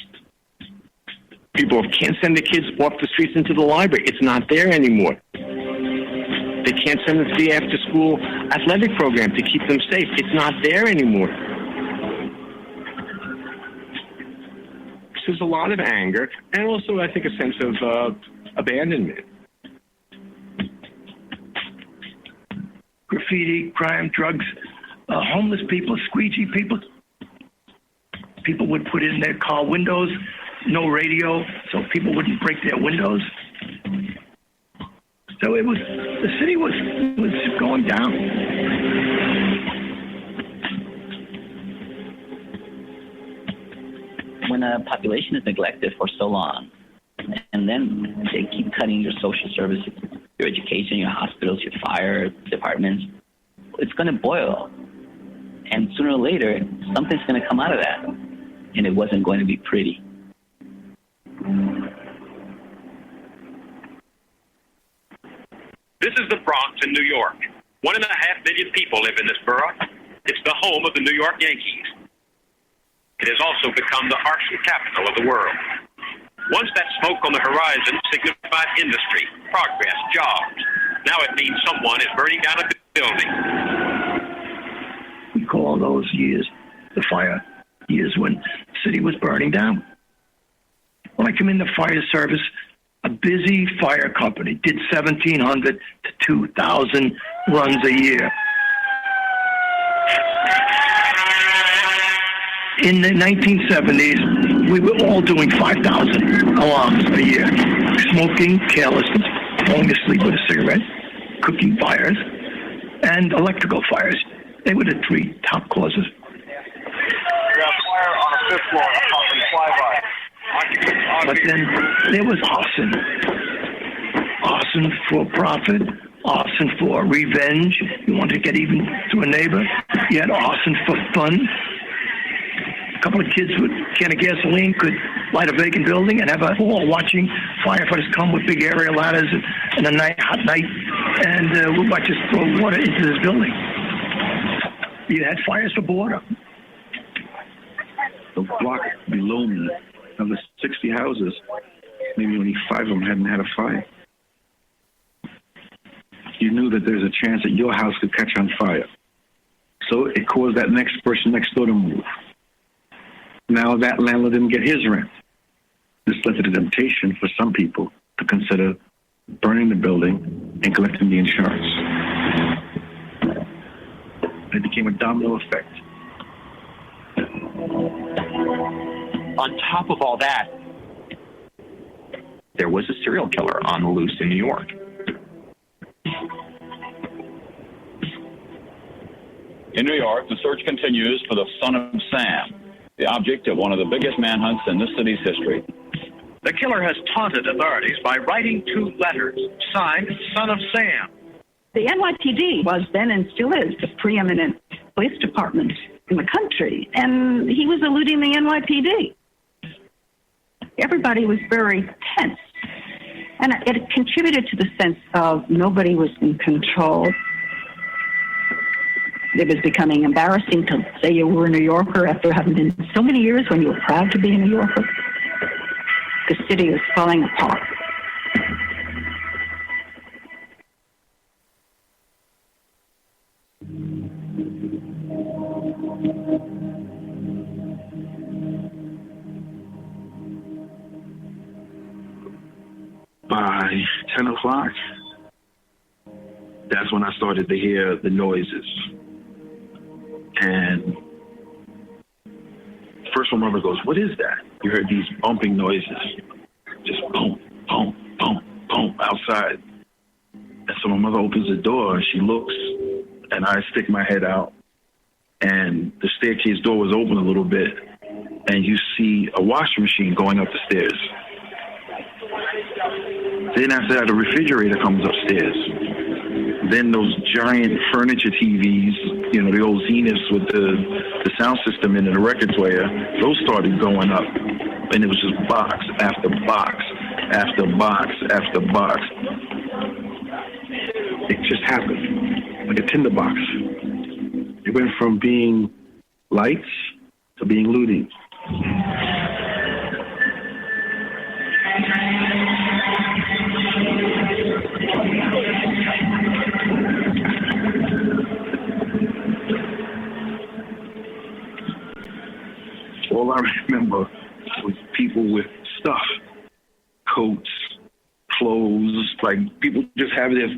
People can't send the kids off the streets into the library. It's not there anymore. They can't send them to the after-school athletic program to keep them safe. It's not there anymore. So there's a lot of anger, and also, I think, a sense of abandonment. Graffiti, crime, drugs, homeless people, squeegee people. People would put in their car windows, no radio, so people wouldn't break their windows. So the city was going down. When a population is neglected for so long, and then they keep cutting your social services, your education, your hospitals, your fire departments, it's going to boil. And sooner or later, something's going to come out of that. And it wasn't going to be pretty. This is the Bronx in New York. 1.5 million people live in this borough. It's the home of the New York Yankees. It has also become the arts capital of the world. Once that smoke on the horizon signified industry, progress, jobs. Now it means someone is burning down a building. We call those years the fire years when the city was burning down. When I come in the fire service, a busy fire company did 1,700 to 2,000 runs a year. In the 1970s, we were all doing 5,000 alarms a year. Smoking, carelessness, falling asleep with a cigarette, cooking fires, and electrical fires. They were the three top causes. We have fire on the fifth floor, on flyby. But then there was arson. Arson for profit, arson for revenge. You wanted to get even to a neighbor. You had arson for fun. A couple of kids with a can of gasoline could light a vacant building and have a ball watching firefighters come with big aerial ladders in a hot night, and we'll watch us throw water into this building. You had fires for border. The block below me, of the 60 houses, maybe only 5 of them hadn't had a fire. You knew that there's a chance that your house could catch on fire. So it caused that next person next door to move. Now that landlord didn't get his rent. This led to the temptation for some people to consider burning the building and collecting the insurance. It became a domino effect. On top of all that, there was a serial killer on the loose in New York. In New York, the search continues for the son of Sam, the object of one of the biggest manhunts in the city's history. The killer has taunted authorities by writing 2 letters signed Son of Sam. The NYPD was then and still is the preeminent police department in the country, and he was eluding the NYPD. Everybody was very tense, and it contributed to the sense of nobody was in control. It was becoming embarrassing to say you were a New Yorker after having been so many years when you were proud to be a New Yorker. The city was falling apart. By 10 o'clock, that's when I started to hear the noises. And first one mother goes, "What is that?" You heard these bumping noises. Just boom, boom, boom, boom outside. And so my mother opens the door and she looks, and I stick my head out. And the staircase door was open a little bit, and you see a washing machine going up the stairs. Then after that, a refrigerator comes upstairs. Then those giant furniture TVs, you know, the old Zeniths with the sound system in and the record player, those started going up. And it was just box after box after box after box. It just happened, like a tinderbox. It went from being lights to being looting. All I remember was people with stuff, coats, clothes, like people just have their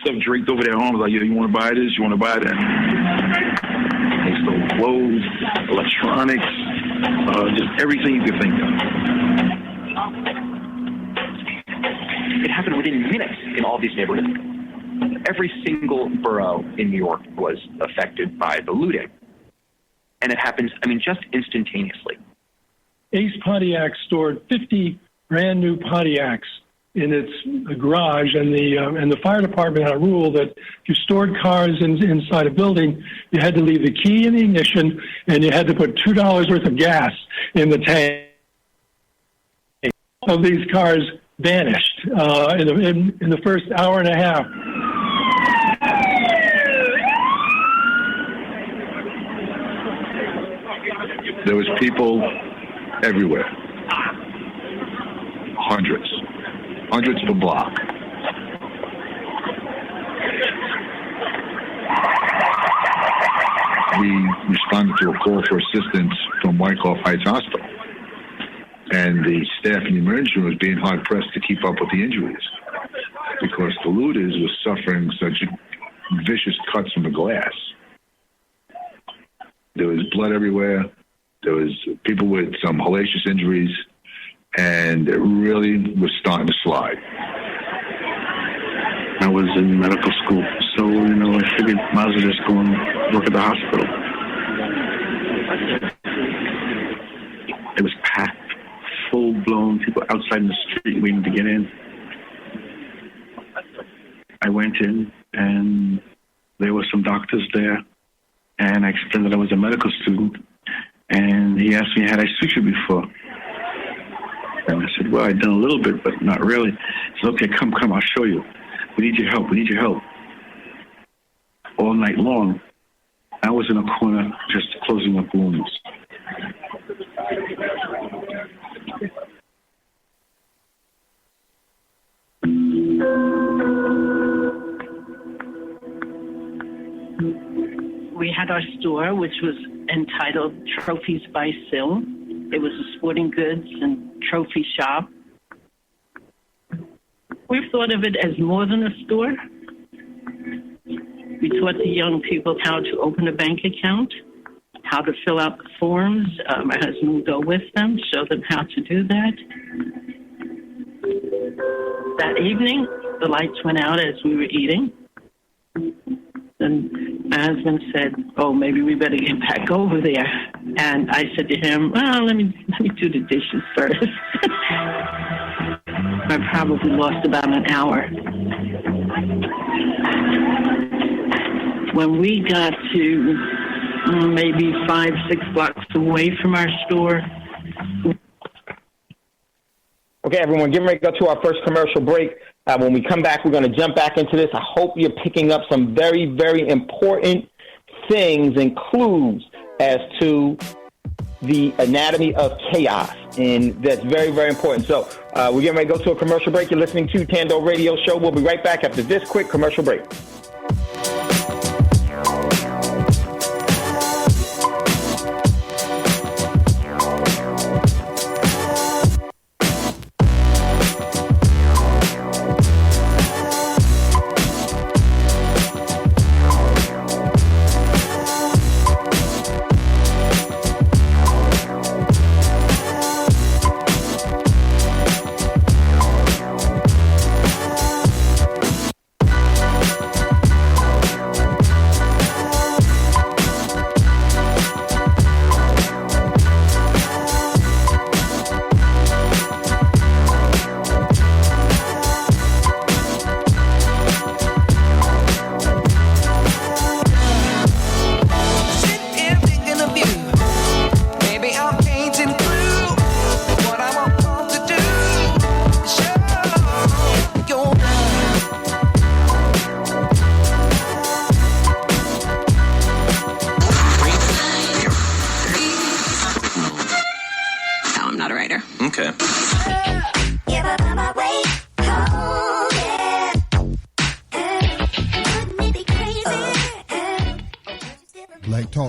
stuff draped over their arms, like, yo, you want to buy this? You want to buy that? They stole clothes, electronics, just everything you could think of. It happened within minutes in all these neighborhoods. Every single borough in New York was affected by the looting. And it happens, I mean, just instantaneously. Ace Pontiac stored 50 brand new Pontiacs in its garage, and the fire department had a rule that if you stored cars inside a building, you had to leave the key in the ignition, and you had to put $2 worth of gas in the tank. Of these cars vanished in the first hour and a half. There was people everywhere. Hundreds per block. We responded to a call for assistance from Wyckoff Heights Hospital. And the staff in the emergency room was being hard-pressed to keep up with the injuries because the looters were suffering such vicious cuts from the glass. There was blood everywhere. There was people with some hellacious injuries, and it really was starting to slide. I was in medical school, so, I figured I might as well just go and work at the hospital. It was packed, full-blown, people outside in the street waiting to get in. I went in, and there were some doctors there, and I explained that I was a medical student, and he asked me, had I sutured before? And I said, well, I'd done a little bit, but not really. He said, okay, come, I'll show you. We need your help. All night long, I was in a corner just closing up wounds. We had our store, which was entitled Trophies by Sil. It was a sporting goods and trophy shop. We thought of it as more than a store. We taught the young people how to open a bank account, how to fill out the forms. My husband would go with them, show them how to do that. That evening, the lights went out as we were eating. And my husband said, oh, maybe we better get back over there. And I said to him, well, let me do the dishes first. I probably lost about an hour. When we got to maybe 5-6 blocks away from our store. Okay, everyone, getting ready to go to our first commercial break. When we come back, we're going to jump back into this. I hope you're picking up some very, very important things and clues as to the anatomy of chaos. And that's very, very important. So we're getting ready to go to a commercial break. You're listening to Thando Radio Show. We'll be right back after this quick commercial break.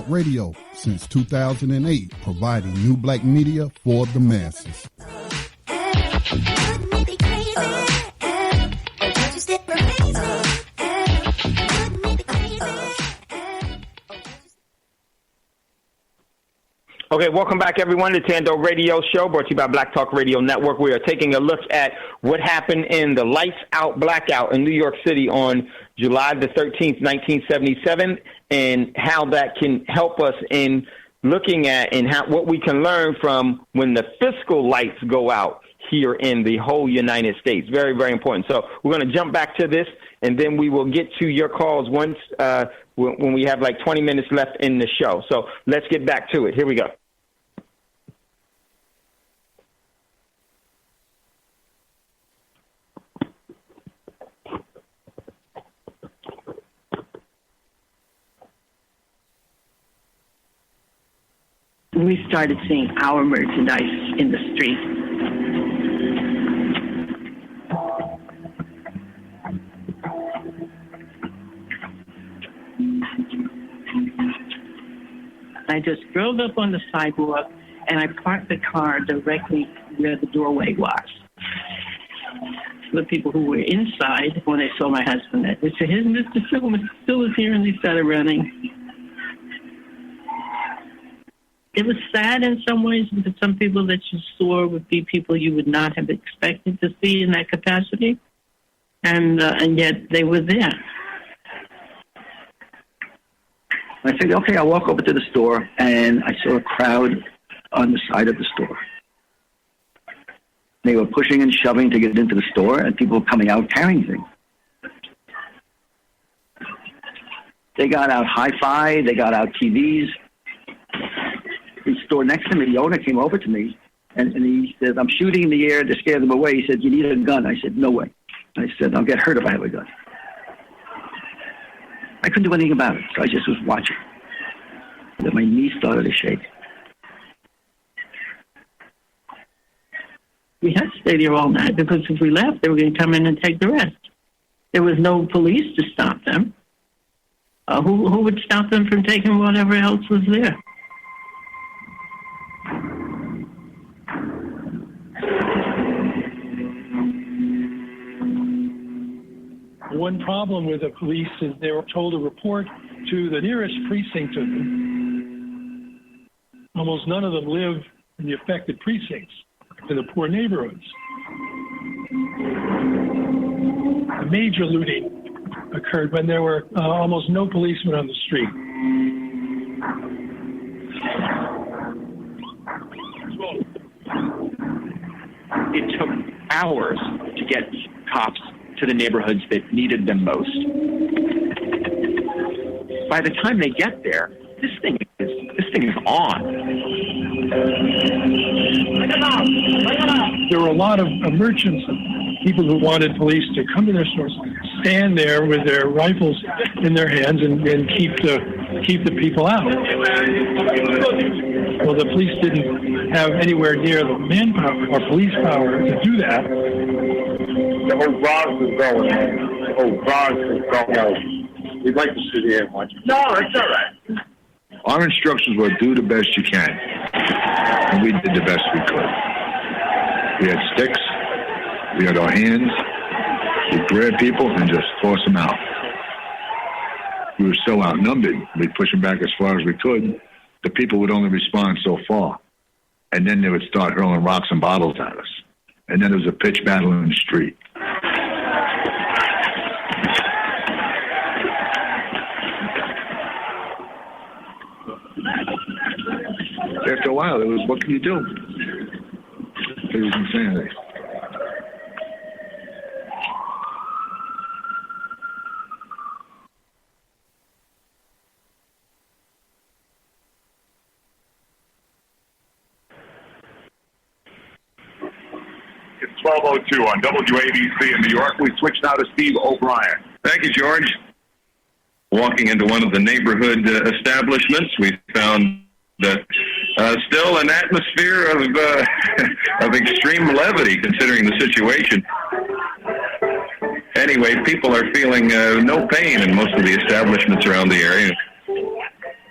Radio since 2008, providing new black media for the masses. Okay, welcome back, everyone, to Thando Radio Show, brought to you by Black Talk Radio Network. We are taking a look at what happened in the Lights Out Blackout in New York City on July the 13th, 1977, and how that can help us in looking at and what we can learn from when the fiscal lights go out here in the whole United States. Very, very important. So we're going to jump back to this, and then we will get to your calls once when we have like 20 minutes left in the show. So let's get back to it. Here we go. We started seeing our merchandise in the street. I just drove up on the sidewalk and I parked the car directly where the doorway was. The people who were inside, when they saw my husband, they said, "Here's Mr. Phil. Mr. Phil is here," and they started running. it was sad in some ways because some people that you saw would be people you would not have expected to see in that capacity, and yet they were there. I said, okay, I'll walk over to the store, and I saw a crowd on the side of the store. They were pushing and shoving to get into the store, and people were coming out carrying things. They got out hi-fi, they got out TVs. The store next to me, the owner came over to me, and he said, I'm shooting in the air to scare them away. He said, you need a gun. I said, no way. I said, I'll get hurt if I have a gun. I couldn't do anything about it, so I just was watching. Then my knees started to shake. We had to stay there all night because if we left, they were going to come in and take the rest. There was no police to stop them. Who would stop them from taking whatever else was there? One problem with the police is they were told to report to the nearest precinct to them. Almost none of them live in the affected precincts, in the poor neighborhoods. A major looting occurred when there were almost no policemen on the street. It took hours to get cops to the neighborhoods that needed them most. By the time they get there, this thing is on. There were a lot of merchants and people who wanted police to come to their stores, stand there with their rifles in their hands, and keep the people out. Well, the police didn't have anywhere near the manpower or police power to do that. The whole Bronx is going. The whole Bronx is going. We'd like to sit here and watch. No, it's all right. Our instructions were do the best you can. And we did the best we could. We had sticks. We had our hands. We grabbed people and just force them out. We were so outnumbered. We'd push them back as far as we could. The people would only respond so far. And then they would start hurling rocks and bottles at us. And then there was a pitch battle in the street. After a while, it was, what can you do? It was insanity. It's 12:02 on WABC in New York. We switch now to Steve O'Brien. Thank you, George. Walking into one of the neighborhood establishments, we found that still an atmosphere of extreme levity, considering the situation. Anyway, people are feeling no pain in most of the establishments around the area.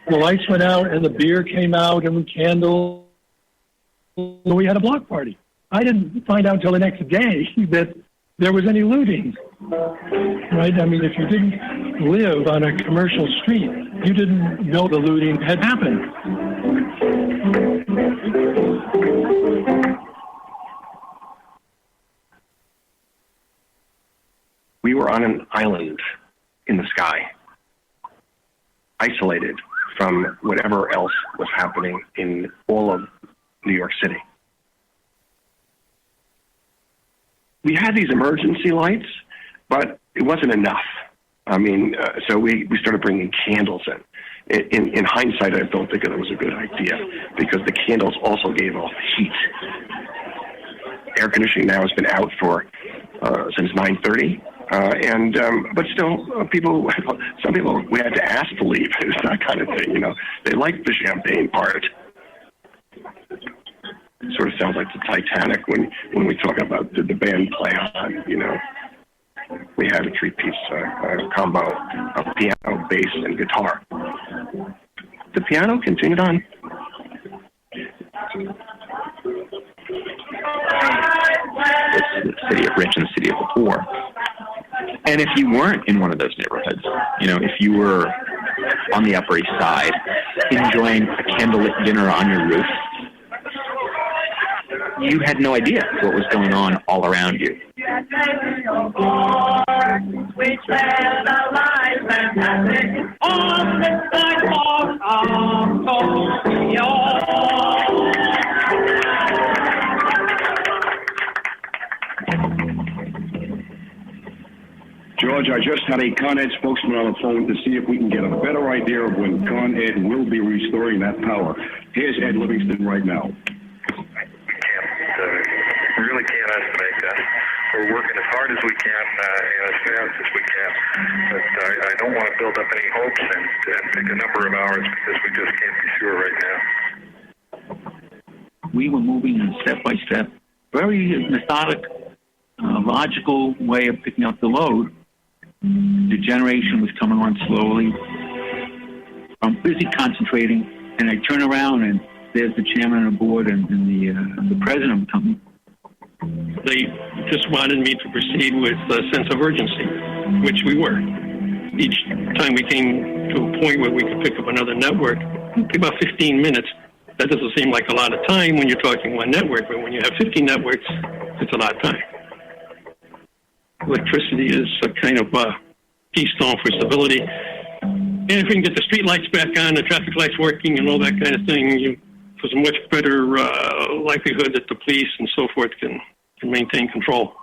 The lights went out, and the beer came out, and the candles. We had a block party. I didn't find out until the next day that there was any looting. Right? I mean, if you didn't live on a commercial street, you didn't know the looting had happened. We were on an island in the sky, isolated from whatever else was happening in all of New York City. We had these emergency lights, but it wasn't enough. I mean, so we started bringing candles in. In hindsight, I don't think that was a good idea because the candles also gave off heat. Air conditioning now has been out for since 9:30, but still, some people we had to ask to leave. It's that kind of thing, you know. They like the champagne part. It sort of sounds like the Titanic when we talk about the band play on, you know. We had a three-piece combo of piano, bass, and guitar. The piano continued on. It's the city of rich and the city of the poor. And if you weren't in one of those neighborhoods, you know, if you were on the Upper East Side enjoying a candlelit dinner on your roof, you had no idea what was going on all around you. George, I just had a Con Ed spokesman on the phone to see if we can get a better idea of when Con Ed will be restoring that power. Here's Ed Livingston right now. We really can't estimate that. We're working as hard as we can and as fast as we can. But I don't want to build up any hopes and pick a number of hours because we just can't be sure right now. We were moving step by step, very methodic, logical way of picking up the load. The generation was coming on slowly. I'm busy concentrating, and I turn around, and there's the chairman of the board and the president of the company. They just wanted me to proceed with a sense of urgency, which we were. Each time we came to a point where we could pick up another network, it'd be about 15 minutes. That doesn't seem like a lot of time when you're talking one network, but when you have 50 networks, it's a lot of time. Electricity is a kind of keystone for stability. And if we can get the street lights back on, the traffic lights working and all that kind of thing, there's a much better likelihood that the police and so forth can maintain control.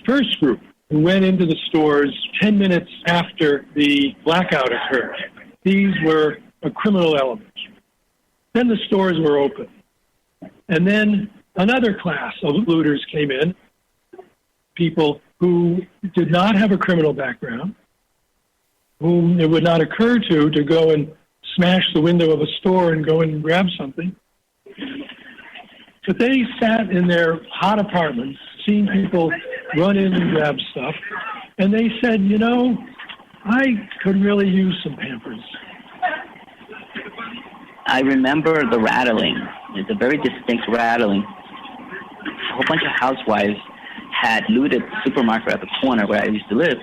First group who went into the stores 10 minutes after the blackout occurred. These were a criminal element. Then the stores were open. And then another class of looters came in, people who did not have a criminal background, whom it would not occur to go and smash the window of a store and go and grab something. But they sat in their hot apartments, seeing people run in and grab stuff, and they said, you know, I could really use some Pampers. I remember the rattling. It's a very distinct rattling. A whole bunch of housewives had looted the supermarket at the corner where I used to live.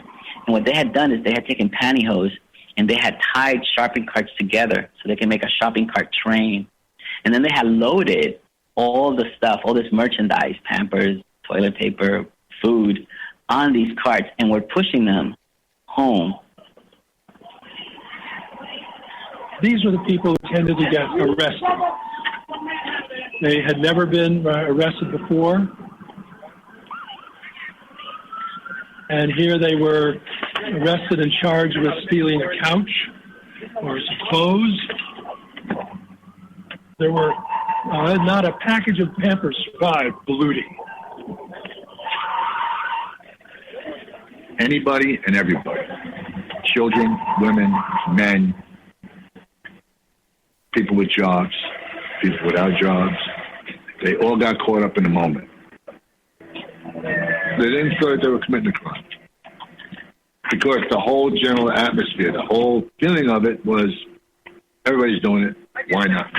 And what they had done is they had taken pantyhose and they had tied shopping carts together so they could make a shopping cart train. And then they had loaded all the stuff, all this merchandise, Pampers, toilet paper, food, on these carts and were pushing them home. These were the people who tended to get arrested. They had never been arrested before. And here they were arrested and charged with stealing a couch or some clothes. There were not a package of Pampers survived the looting. Anybody and everybody. Children, women, men, people with jobs, people without jobs. They all got caught up in the moment. They didn't feel like they were committing a crime. Because the whole general atmosphere, the whole feeling of it was, everybody's doing it, why not?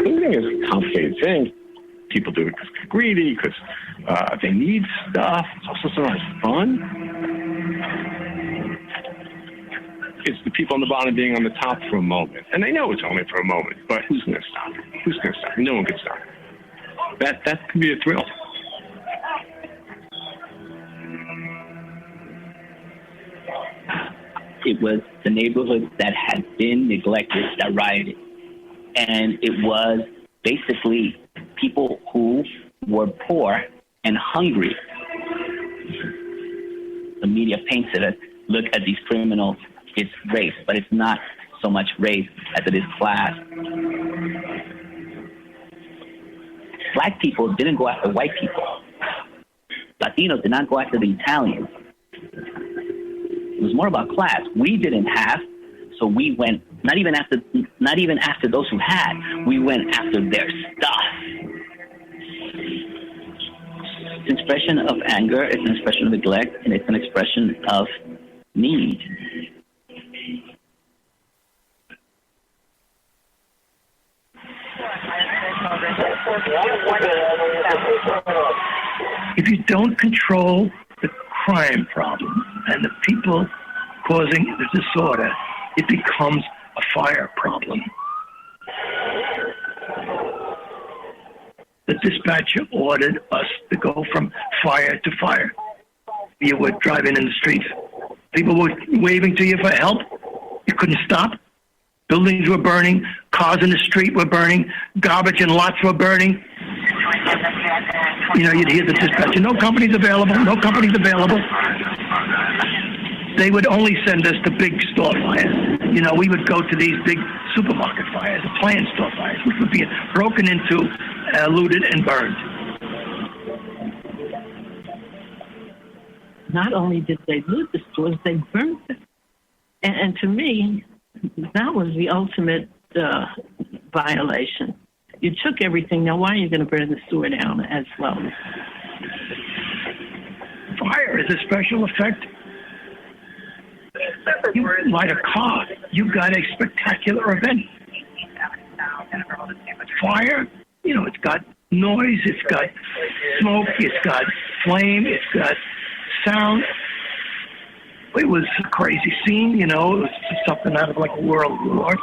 Looting is a complicated thing. People do it because they're greedy, because they need stuff. It's also so much fun. It's the people on the bottom being on the top for a moment. And they know it's only for a moment, but who's going to stop it? Who's going to stop it? No one can stop it. That can be a thrill. It was the neighborhood that had been neglected that rioted. And it was basically people who were poor and hungry. The media paints it as, look at these criminals, it's race, but it's not so much race as it is class. Black people didn't go after white people. Latinos did not go after the Italians. It was more about class. We didn't have, so we went not even after those who had. We went after their stuff. It's an expression of anger. It's an expression of neglect, and it's an expression of need. If you don't control the crime problem and the people causing the disorder, it becomes a fire problem. The dispatcher ordered us to go from fire to fire. You were driving in the streets. People were waving to you for help. You couldn't stop. Buildings were burning. Cars in the street were burning. Garbage in lots were burning. You'd hear the dispatcher, no companies available, no companies available. They would only send us to big store fires. We would go to these big supermarket fires, appliance store fires, which would be broken into, looted, and burned. Not only did they loot the stores, they burned them. And to me, that was the ultimate violation. You took everything. Now, why are you going to burn the store down as well? Fire is a special effect. You light a car, you got a spectacular event. Fire, it's got noise, it's got smoke, it's got flame, it's got sound. It was a crazy scene, it was something out of like a world war.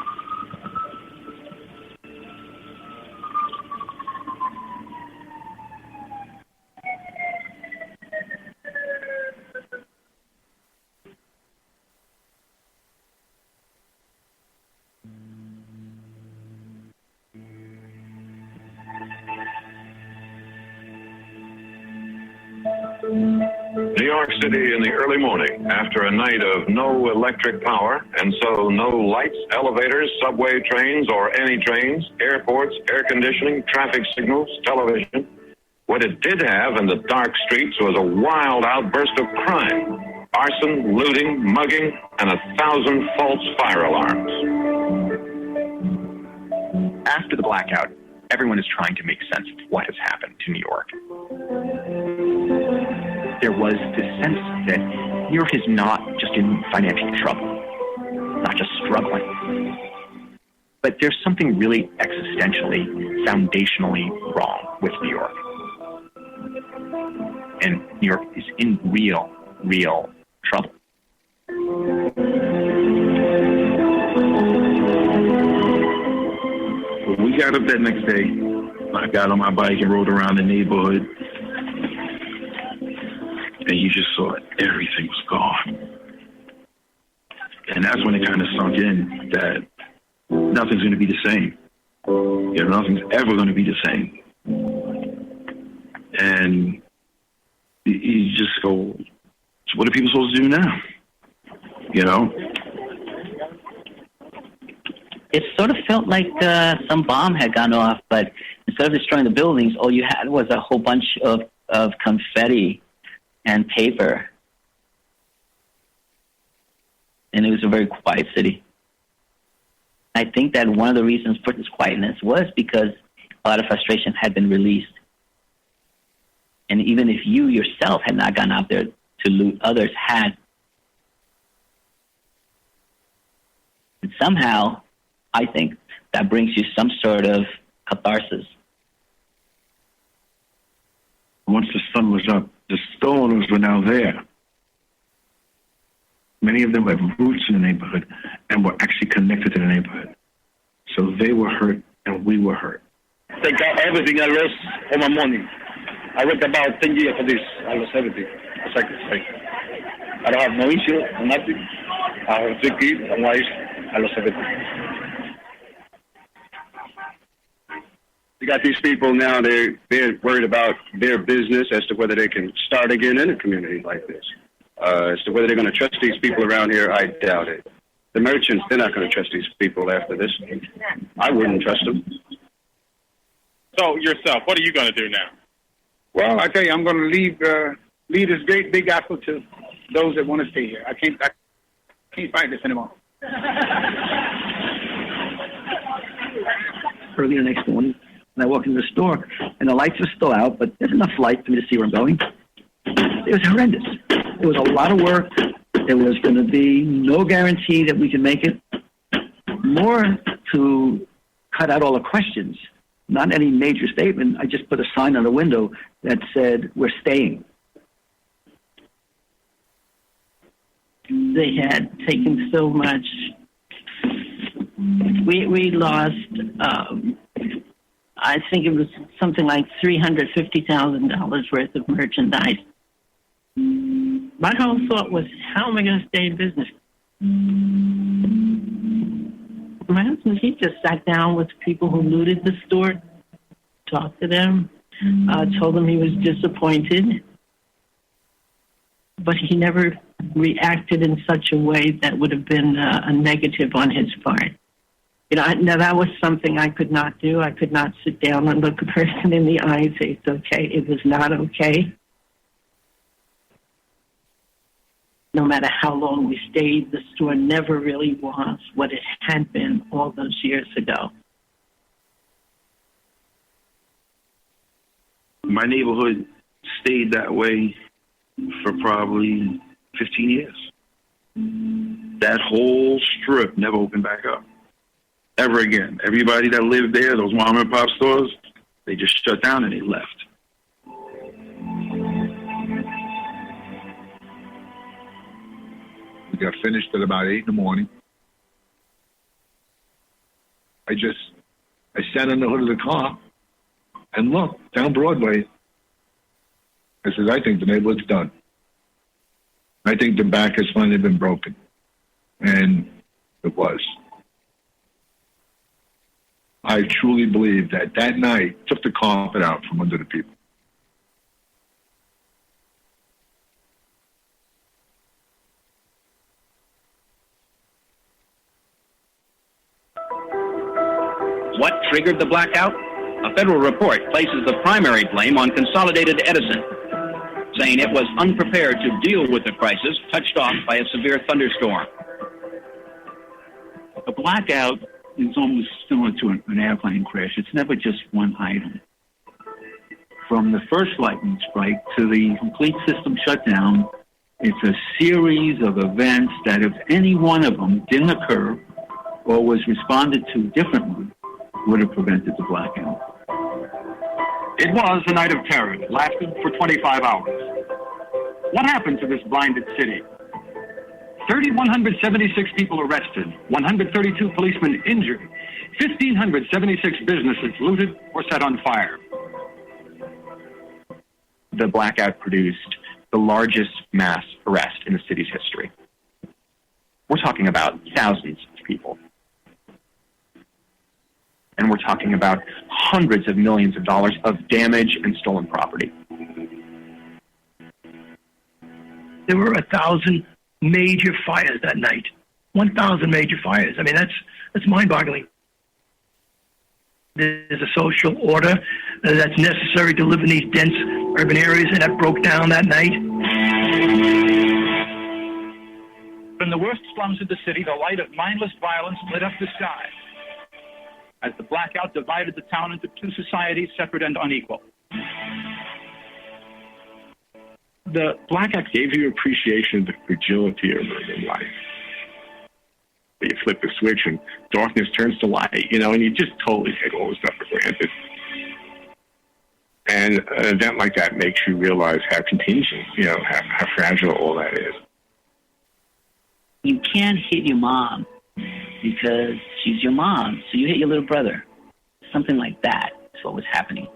New York City in the early morning after a night of no electric power, and so no lights, elevators, subway trains, or any trains, airports, air conditioning, traffic signals, television. What it did have in the dark streets was a wild outburst of crime, arson, looting, mugging, and 1,000 false fire alarms. After the blackout, everyone is trying to make sense of what has happened to New York. There was this sense that New York is not just in financial trouble, not just struggling, but there's something really existentially, foundationally wrong with New York. And New York is in real trouble. When we got up that next day, I got on my bike and rode around the neighborhood. And you just saw everything was gone. And that's when it kind of sunk in that nothing's going to be the same. Nothing's ever going to be the same. And you just go, so what are people supposed to do now? It sort of felt like some bomb had gone off, but instead of destroying the buildings, all you had was a whole bunch of confetti and paper. And it was a very quiet city. I think that one of the reasons for this quietness was because a lot of frustration had been released. And even if you yourself had not gone out there to loot, others had. And somehow, I think that brings you some sort of catharsis. Once the sun was up, the store owners were now there. Many of them have roots in the neighborhood and were actually connected to the neighborhood. So they were hurt and we were hurt. Take out everything I lost all my money. I worked about 10 years for this. I lost everything. I don't have no insurance, nothing. I have 3 kids and wife. I lost everything. You got these people now, they're worried about their business as to whether they can start again in a community like this. As to whether they're going to trust these people around here, I doubt it. The merchants, they're not going to trust these people after this. I wouldn't trust them. So yourself, what are you going to do now? Well, I tell you, I'm going to leave this great big apple to those that want to stay here. I can't fight this anymore. Early the next morning, and I walk into the store, and the lights are still out, but there's enough light for me to see where I'm going. It was horrendous. It was a lot of work. There was going to be no guarantee that we could make it. More to cut out all the questions not any major statement. I just put a sign on the window that said, "We're staying." They had taken so much. We lost, I think it was something like $350,000 worth of merchandise. My whole thought was, how am I going to stay in business? My husband, he just sat down with people who looted the store, talked to them, told them he was disappointed, but he never reacted in such a way that would have been a negative on his part. Now that was something I could not do. I could not sit down and look a person in the eye and say, it's okay. It was not okay. No matter how long we stayed, the store never really was what it had been all those years ago. My neighborhood stayed that way for probably 15 years. That whole strip never opened back up. Ever again. Everybody that lived there, those mom and pop stores, they just shut down and they left. We got finished at about 8 in the morning. I sat on the hood of the car and looked down Broadway. I said, I think the neighborhood's done. I think the back has finally been broken. And it was. I truly believe that that night took the carpet out from under the people. What triggered the blackout? A federal report places the primary blame on Consolidated Edison, saying it was unprepared to deal with the crisis touched off by a severe thunderstorm. A blackout is almost similar to an airplane crash. It's never just one item. From the first lightning strike to the complete system shutdown, it's a series of events that if any one of them didn't occur or was responded to differently, would have prevented the blackout. It was a night of terror that lasted for 25 hours. What happened to this blinded city? 3,176 people arrested, 132 policemen injured, 1,576 businesses looted or set on fire. The blackout produced the largest mass arrest in the city's history. We're talking about thousands of people. And we're talking about hundreds of millions of dollars of damage and stolen property. There were 1,000 major fires that night. 1,000 major fires. I mean, that's mind-boggling. There's a social order that's necessary to live in these dense urban areas, and that broke down that night. In the worst slums of the city, the light of mindless violence lit up the sky as the blackout divided the town into two societies, separate and unequal. The blackout gave you appreciation of the fragility of urban life. You flip the switch and darkness turns to light, and you just totally take all this stuff for granted. And an event like that makes you realize how contingent, how fragile all that is. You can't hit your mom because she's your mom, so you hit your little brother. Something like that is what was happening.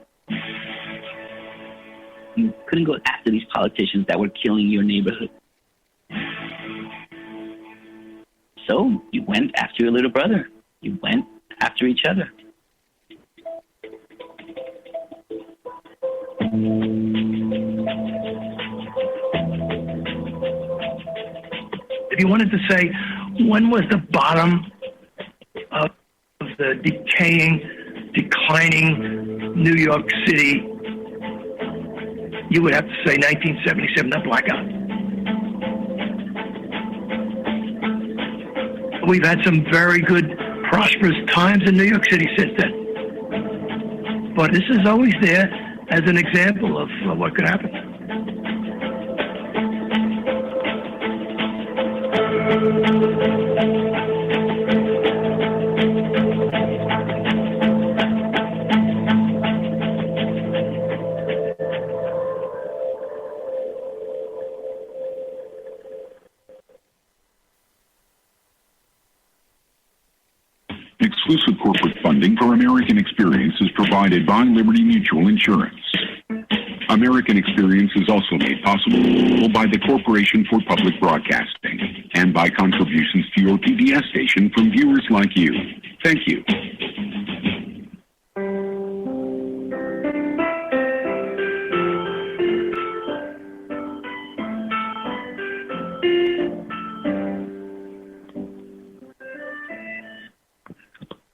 You couldn't go after these politicians that were killing your neighborhood. So you went after your little brother. You went after each other. If you wanted to say, when was the bottom of the declining New York City, you would have to say 1977, that blackout. We've had some very good, prosperous times in New York City since then. But this is always there as an example of what could happen. exclusive corporate funding for American Experience is provided by Liberty Mutual Insurance. American Experience is also made possible by the Corporation for Public Broadcasting and by contributions to your PBS station from viewers like you. Thank you.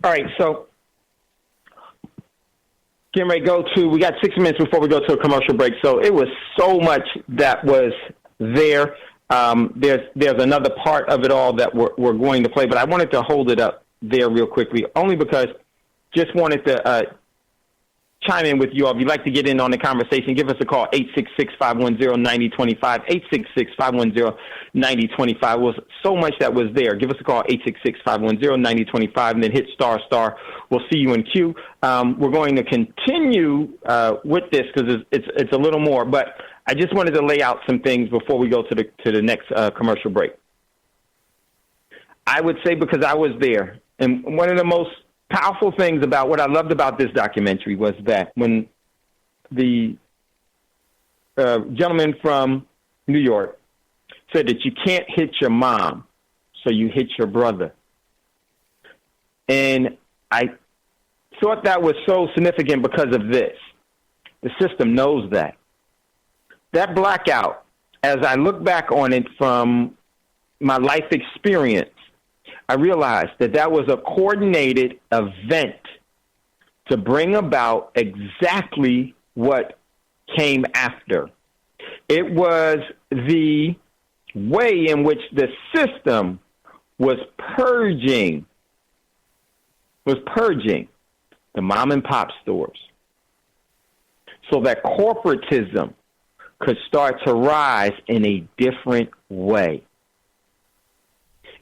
All right, so getting ready to go to, we got 6 minutes before we go to a commercial break. So it was so much that was there. There's another part of it all that we're going to play, but I wanted to hold it up there real quickly, only because just wanted to chime in with you all. If you'd like to get in on the conversation, give us a call, 866-510-9025, 866-510-9025. Was so much that was there. Give us a call, 866-510-9025, and then hit ***. We'll see you in queue. We're going to continue with this because it's a little more, but I just wanted to lay out some things before we go to the next commercial break. I would say, because I was there, and one of the most powerful things about what I loved about this documentary was that when the gentleman from New York said that you can't hit your mom, so you hit your brother. And I thought that was so significant because of this. The system knows that. That blackout, as I look back on it from my life experience, I realized that was a coordinated event to bring about exactly what came after. It was the way in which the system was purging the mom and pop stores so that corporatism could start to rise in a different way.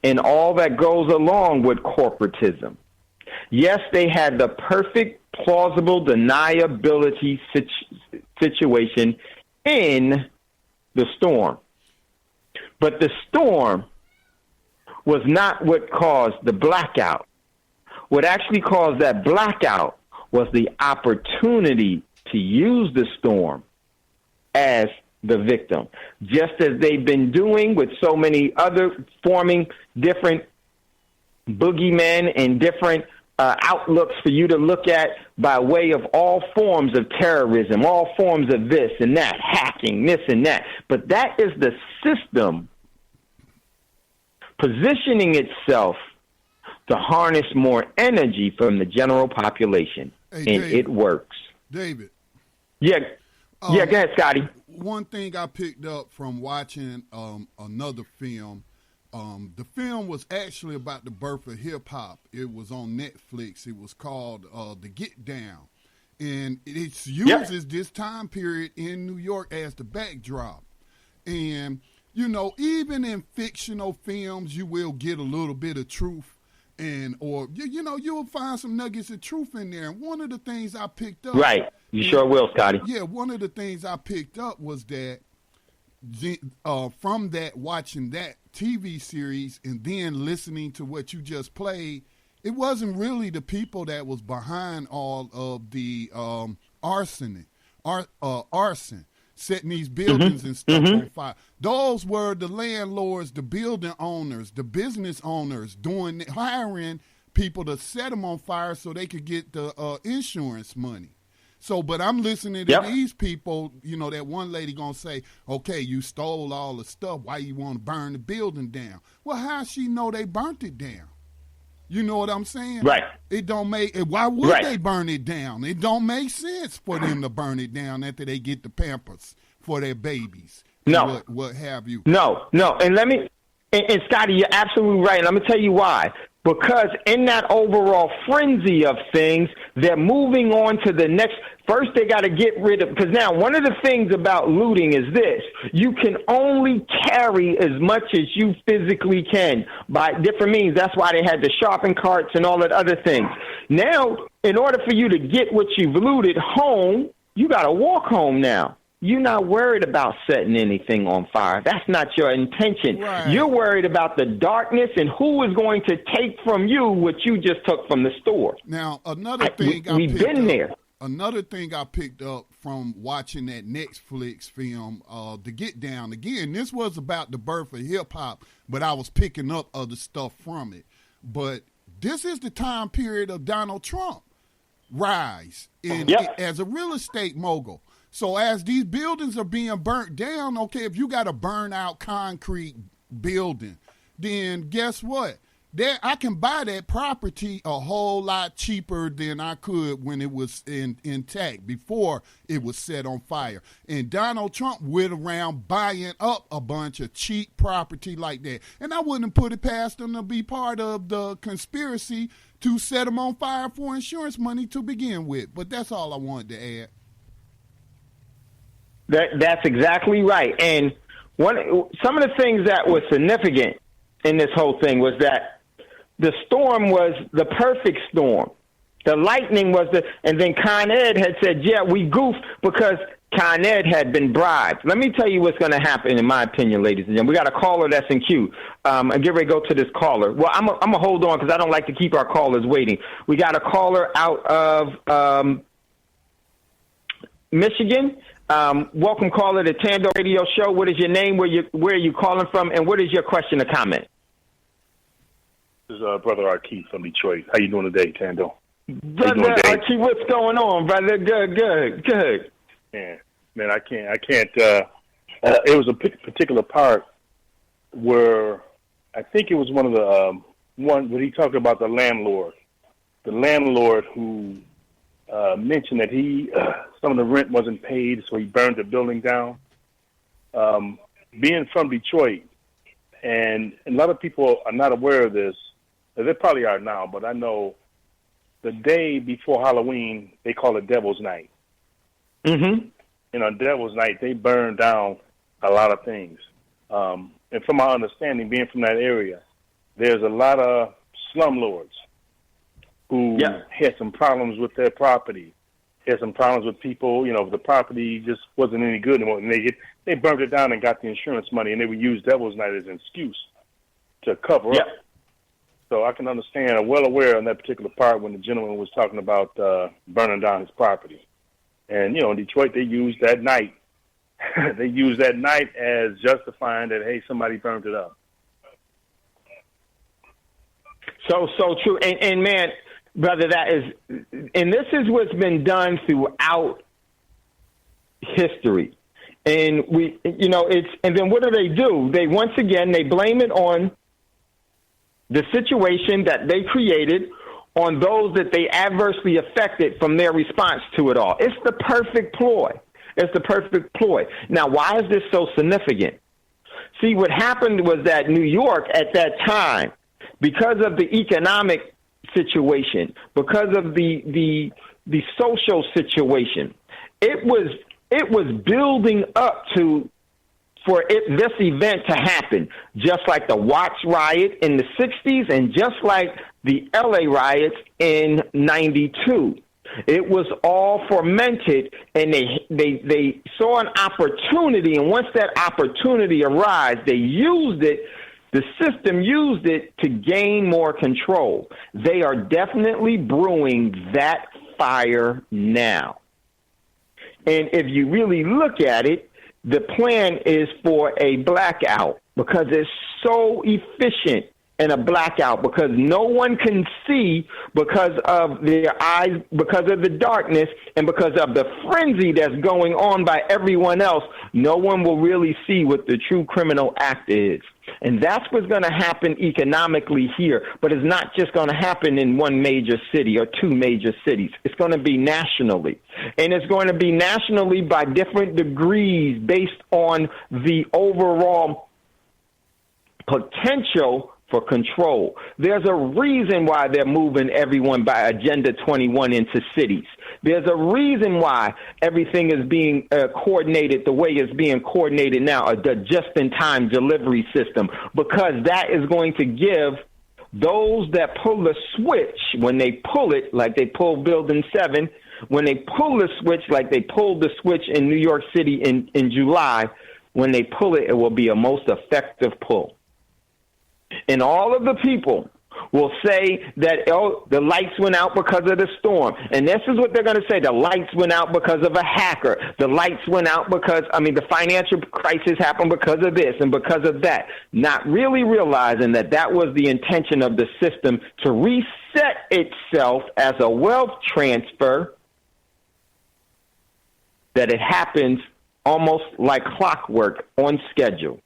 And all that goes along with corporatism. Yes, they had the perfect, plausible deniability situation in the storm. But the storm was not what caused the blackout. What actually caused that blackout was the opportunity to use the storm as the victim, just as they've been doing with so many other, forming different boogeymen and different outlooks for you to look at by way of all forms of terrorism, all forms of this and that, hacking, this and that. But that is the system positioning itself to harness more energy from the general population, and David, it works. David. Yeah, go ahead, Scotty. One thing I picked up from watching another film, the film was actually about the birth of hip-hop. It was on Netflix. It was called The Get Down. And it uses this time period in New York as the backdrop. And, you know, even in fictional films, you will get a little bit of truth. Or you'll find some nuggets of truth in there. And one of the things I picked up. Right. You sure will, Scotty. Yeah, one of the things I picked up was that from that, watching that TV series and then listening to what you just played, it wasn't really the people that was behind all of the arson, setting these buildings and stuff on fire. Those were the landlords, the building owners, the business owners hiring people to set them on fire so they could get the insurance money. So, but I'm listening to these people, you know, that one lady going to say, okay, you stole all the stuff. Why you want to burn the building down? Well, how she know they burnt it down? You know what I'm saying? Right. It don't make, why would they burn it down? It don't make sense for them to burn it down after they get the Pampers for their babies. No. What have you. No. And and Scotty, you're absolutely right. And I'm going to tell you why. Because in that overall frenzy of things, they're moving on to the next. First, they got to get rid of, because now one of the things about looting is this. You can only carry as much as you physically can by different means. That's why they had the shopping carts and all that other things. Now, in order for you to get what you've looted home, you got to walk home now. you're not worried about setting anything on fire. That's not your intention. Right. You're worried about the darkness and who is going to take from you what you just took from the store. Now, another thing we've been there. Another thing I picked up from watching that Netflix film, The Get Down. Again, this was about the birth of hip-hop, but I was picking up other stuff from it. But this is the time period of Donald Trump rise as a real estate mogul. So as these buildings are being burnt down, okay, if you got a burn-out concrete building, then guess what? I can buy that property a whole lot cheaper than I could when it was intact, before it was set on fire. And Donald Trump went around buying up a bunch of cheap property like that. And I wouldn't put it past him to be part of the conspiracy to set them on fire for insurance money to begin with. But that's all I wanted to add. That's exactly right. And some of the things that was significant in this whole thing was that the storm was the perfect storm. The lightning was and then Con Ed had said, yeah, we goofed because Con Ed had been bribed. Let me tell you what's going to happen, in my opinion, ladies and gentlemen. We got a caller that's in queue. I'm getting ready to go to this caller. Well, I'm going to hold on because I don't like to keep our callers waiting. We got a caller out of Michigan. Welcome, caller, to Thando Radio Show. What is your name? Where are you calling from? And what is your question or comment? This is Brother Arkeith from Detroit. How you doing today, Thando? Brother Arkeith, what's going on, brother? Good. Yeah, man, I can't. It was a particular part where I think it was one of the one where he talked about the landlord who mentioned that some of the rent wasn't paid, so he burned the building down. Being from Detroit, and a lot of people are not aware of this. They probably are now, but I know the day before Halloween, they call it Devil's Night. Mm-hmm. And on Devil's Night, they burn down a lot of things. And from my understanding, being from that area, there's a lot of slumlords who had some problems with their property, had some problems with people. You know, the property just wasn't any good anymore, and they burned it down and got the insurance money, and they would use Devil's Night as an excuse to cover up. So I can understand, I'm well aware on that particular part when the gentleman was talking about burning down his property. And, you know, in Detroit, they used that night. They used that night as justifying that, hey, somebody burned it up. So true. And man, brother, and this is what's been done throughout history. And and then what do? They, once again, they blame it on the situation that they created, on those that they adversely affected from their response to it all. It's the perfect ploy. Now, why is this so significant? See, what happened was that New York at that time, because of the economic situation, because of the social situation, it was building up for this event to happen, just like the Watts riot in the 60s and just like the LA riots in 92. It was all fermented, and they saw an opportunity, and once that opportunity arose, they used it. The system used it to gain more control. They are definitely brewing that fire now. And if you really look at it, the plan is for a blackout because it's so efficient in a blackout, because no one can see because of their eyes, because of the darkness, and because of the frenzy that's going on by everyone else. No one will really see what the true criminal act is. And that's what's going to happen economically here. But it's not just going to happen in one major city or two major cities. It's going to be nationally. And it's going to be nationally by different degrees based on the overall potential for control. There's a reason why they're moving everyone by Agenda 21 into cities. There's a reason why everything is being coordinated the way it's being coordinated now, the just-in-time delivery system, because that is going to give those that pull the switch, when they pull it, like they pull Building 7, when they pull the switch, like they pulled the switch in New York City in July, when they pull it, it will be a most effective pull. And all of the people will say that, oh, the lights went out because of the storm. And this is what they're going to say. The lights went out because of a hacker. The lights went out because, the financial crisis happened because of this and because of that. Not really realizing that that was the intention of the system to reset itself as a wealth transfer, that it happens almost like clockwork on schedule.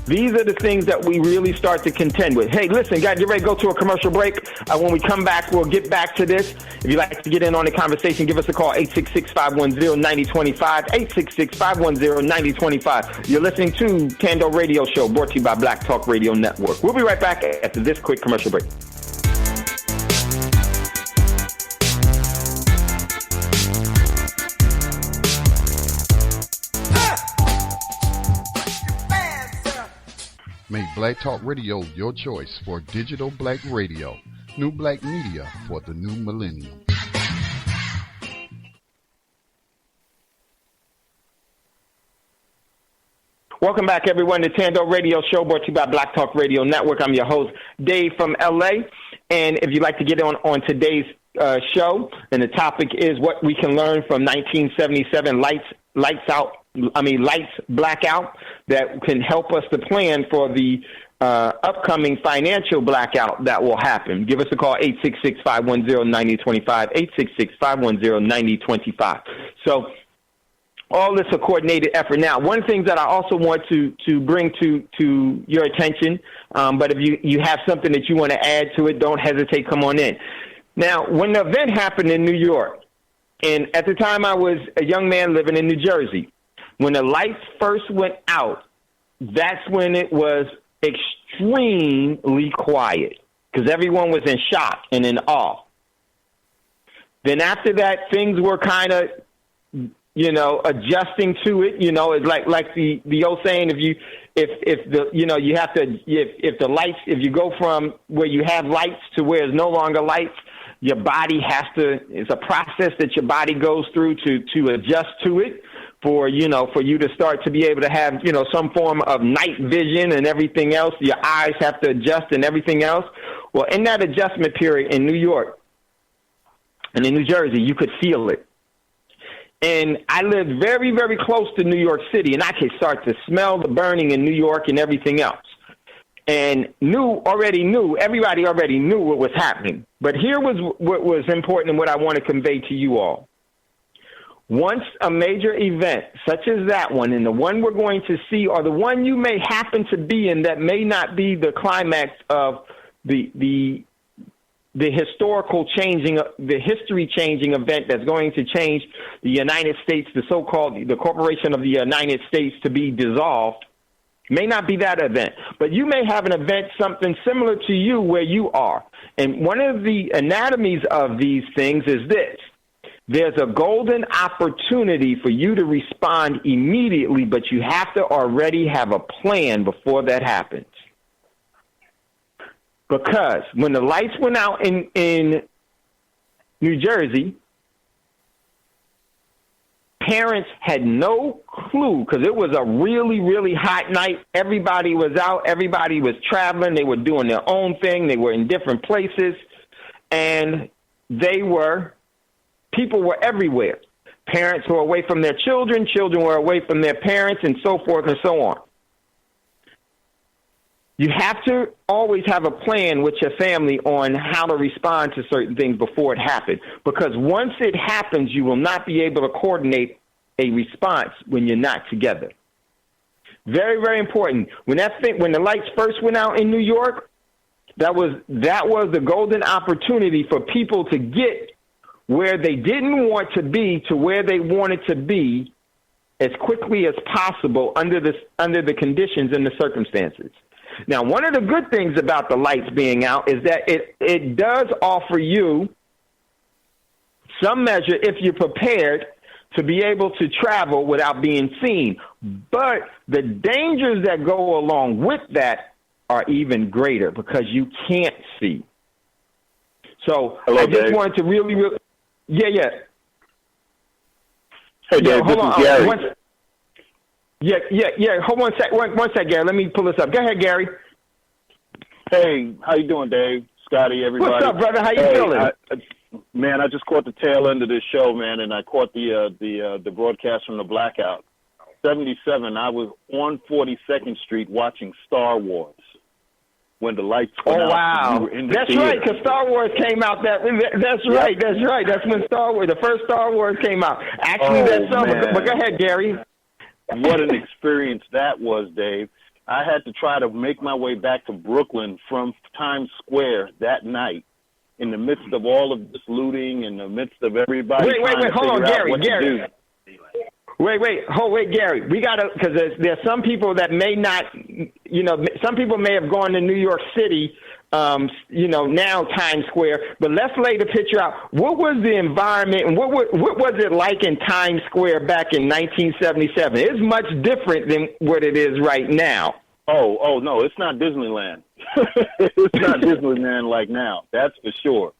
These are the things that we really start to contend with. Hey, listen, guys, get ready to go to a commercial break. When we come back, we'll get back to this. If you'd like to get in on the conversation, give us a call, 866-510-9025, 866-510-9025. You're listening to Thando Radio Show, brought to you by Black Talk Radio Network. We'll be right back after this quick commercial break. Make Black Talk Radio your choice for digital black radio. New black media for the new millennium. Welcome back, everyone, to Thando Radio Show, brought to you by Black Talk Radio Network. I'm your host, Dave from L.A., and if you'd like to get on today's show, and the topic is what we can learn from 1977 lights blackout, that can help us to plan for the upcoming financial blackout that will happen. Give us a call, 866-510-9025, 866-510-9025. So all this a coordinated effort. Now, one of the things that I also want to bring to your attention, but if you have something that you want to add to it, don't hesitate, come on in. Now, when the event happened in New York, and at the time I was a young man living in New Jersey, when the lights first went out, that's when it was extremely quiet because everyone was in shock and in awe. Then after that, things were kind of, adjusting to it. It's like the old saying, if you go from where you have lights to where there's no longer lights, your body it's a process that your body goes through to adjust to it. For you to start to be able to have, some form of night vision and everything else. Your eyes have to adjust and everything else. Well, in that adjustment period in New York and in New Jersey, you could feel it. And I lived very, very close to New York City, and I could start to smell the burning in New York and everything else. And everybody already knew what was happening. But here was what was important and what I want to convey to you all. Once a major event, such as that one, and the one we're going to see, or the one you may happen to be in that may not be the climax of the history-changing event that's going to change the United States, the Corporation of the United States to be dissolved, may not be that event. But you may have an event, something similar to you where you are. And one of the anatomies of these things is this. There's a golden opportunity for you to respond immediately, but you have to already have a plan before that happens. Because when the lights went out in New Jersey, parents had no clue because it was a really, really hot night. Everybody was out. Everybody was traveling. They were doing their own thing. They were in different places. And people were everywhere. Parents were away from their children. Children were away from their parents, and so forth and so on. You have to always have a plan with your family on how to respond to certain things before it happens. Because once it happens, you will not be able to coordinate a response when you're not together. Very, very important. When the lights first went out in New York, that was the golden opportunity for people to get where they didn't want to be to where they wanted to be as quickly as possible under the conditions and the circumstances. Now, one of the good things about the lights being out is that it does offer you some measure, if you're prepared, to be able to travel without being seen. But the dangers that go along with that are even greater because you can't see. So I just wanted to really Yeah. Hey, Dave, hold this on. is Gary. Yeah. Hold on one sec, Gary. Let me pull this up. Go ahead, Gary. Hey, how you doing, Dave? Scotty, everybody. What's up, brother? How you feeling? Man, I just caught the tail end of this show, man, and I caught the broadcast from the Blackout. 77, I was on 42nd Street watching Star Wars when the lights went out. Oh, wow. We were in the That's theater. right, because Star Wars came out. That's right. That's when the first Star Wars came out. Actually, that's summer. Man. But go ahead, Gary. What an experience that was, Dave. I had to try to make my way back to Brooklyn from Times Square that night in the midst of all of this looting, in the midst of everybody trying to hold on, figure out Gary. what to do. Wait, Gary. We gotta, because there's some people that may not, some people may have gone to New York City, now Times Square. But let's lay the picture out. What was the environment, and what was it like in Times Square back in 1977? It's much different than what it is right now. Oh no, it's not Disneyland. It's not Disneyland like now. That's for sure.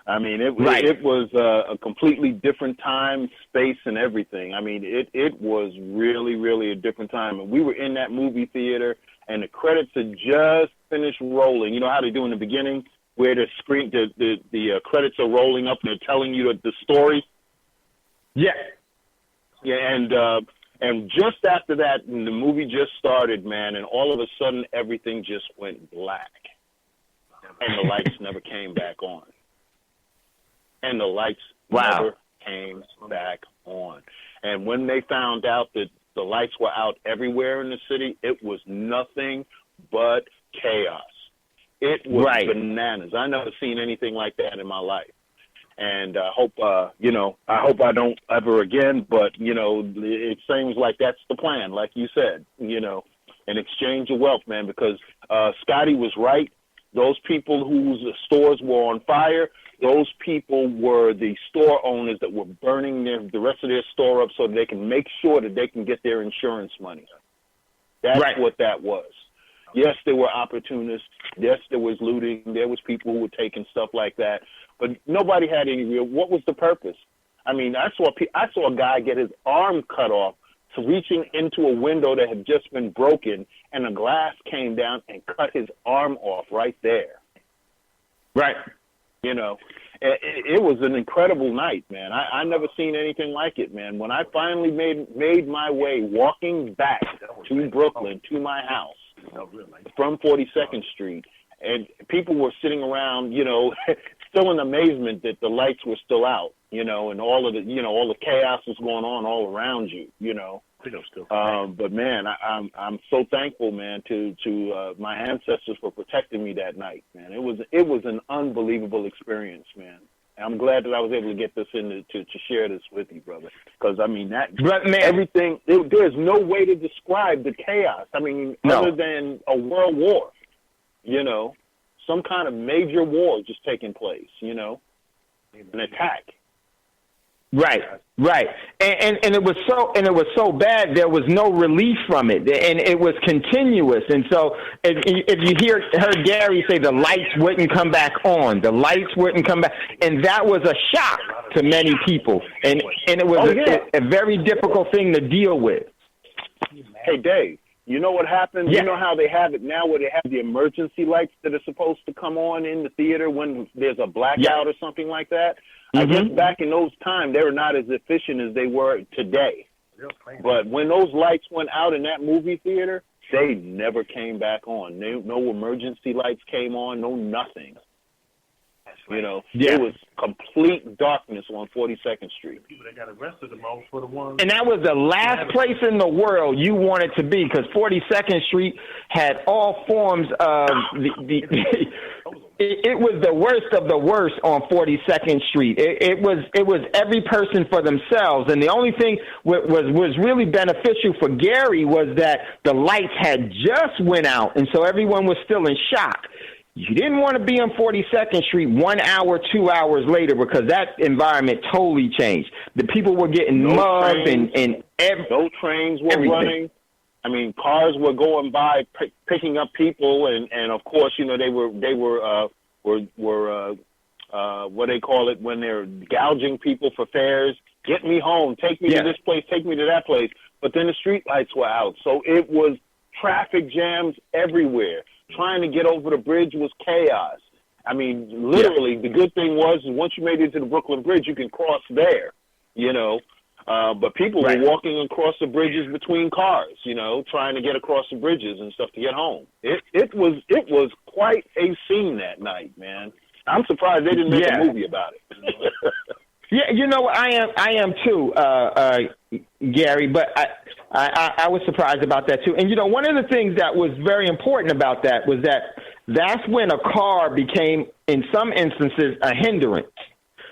I mean, it was a completely different time, space, and everything. I mean, it was really, really a different time. And we were in that movie theater, and the credits had just finished rolling. You know how they do in the beginning, where the screen, the credits are rolling up and they're telling you the story. Yeah. Yeah, and just after that, the movie just started, man, and all of a sudden everything just went black, and the lights never came back on. And the lights never came back on. And when they found out that the lights were out everywhere in the city, it was nothing but chaos. It was bananas. I never seen anything like that in my life. And I hope I don't ever again, but, it seems like that's the plan, like you said, an exchange of wealth, man, because Scotty was right. Those people whose stores were on fire, those people were the store owners that were burning the rest of their store up so they can make sure that they can get their insurance money. That's what that was. Yes, there were opportunists. Yes, there was looting. There was people who were taking stuff like that. But nobody had any real. What was the purpose? I mean, I saw a guy get his arm cut off to reaching into a window that had just been broken, and a glass came down and cut his arm off right there. Right. It was an incredible night, man. I never seen anything like it, man. When I finally made my way walking back to Brooklyn, to my house, from 42nd Street, and people were sitting around, still in amazement that the lights were still out, and all of the, all the chaos was going on all around you, But man, I'm so thankful, man, to my ancestors for protecting me that night, man. It was an unbelievable experience, man. I'm glad that I was able to get this in to share this with you, brother. Because I mean everything. There's no way to describe the chaos. I mean, other than a world war, some kind of major war just taking place, an attack. Right. And it was so bad there was no relief from it, and it was continuous. And so if you heard Gary say the lights wouldn't come back on, and that was a shock to many people, and it was a very difficult thing to deal with. Hey, Dave, you know what happened? Yeah. You know how they have it now, where they have the emergency lights that are supposed to come on in the theater when there's a blackout or something like that? I guess back in those times, they were not as efficient as they were today. But when those lights went out in that movie theater, they never came back on. No emergency lights came on, no nothing. It was complete darkness on 42nd Street. People that got arrested the most were the ones. And that was the last place in the world you wanted to be, because 42nd Street had all forms of it was the worst of the worst on 42nd Street. It was every person for themselves, and the only thing was really beneficial for Gary was that the lights had just went out, and so everyone was still in shock. You didn't want to be on 42nd Street 1 hour, 2 hours later, because that environment totally changed. The people were getting mugged, and no trains were running. I mean, cars were going by, picking up people, and of course, they were what they call it when they're gouging people for fares. Get me home, take me to this place, take me to that place. But then the street lights were out, so it was traffic jams everywhere. Trying to get over the bridge was chaos. I mean, literally, the good thing was once you made it to the Brooklyn Bridge, you can cross there, you know. But people were walking across the bridges between cars, you know, trying to get across the bridges and stuff to get home. It was quite a scene that night, man. I'm surprised they didn't make a movie about it. Yeah, you know, I am too, Gary. But I was surprised about that too. And you know, one of the things that was very important about that was that's when a car became, in some instances, a hindrance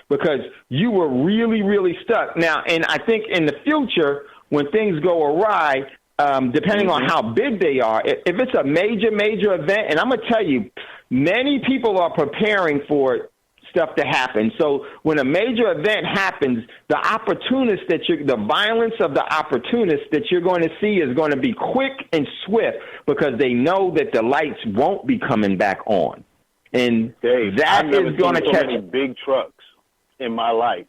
because you were really, really stuck. Now, and I think in the future, when things go awry, depending on how big they are, if it's a major event, and I'm gonna tell you, many people are preparing for stuff to happen. So when a major event happens, the opportunists the violence of the opportunists that you're going to see is going to be quick and swift because they know that the lights won't be coming back on. And Dave, that I've never is going to seen so catch many big trucks in my life.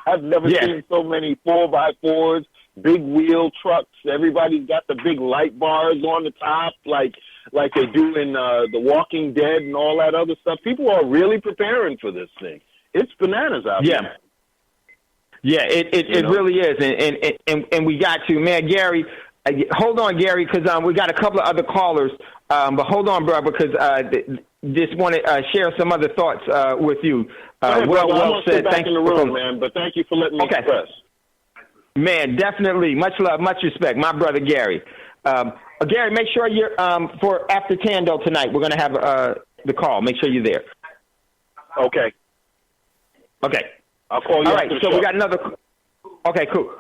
I've never seen so many 4x4s, big wheel trucks. Everybody's got the big light bars on the top, like they do in The Walking Dead and all that other stuff. People are really preparing for this thing. It's bananas out there. Yeah, it really is. And we got to, man, Gary, hold on, Gary, because we got a couple of other callers. But hold on, bro, because just want to share some other thoughts with you. Well said. Thank you in the room, man, but thank you for letting me express. Man, definitely. Much love, much respect. My brother, Gary. Gary, make sure you're for after Thando tonight. We're going to have the call. Make sure you're there. Okay. I'll call you. All right. So we got another. Okay, cool.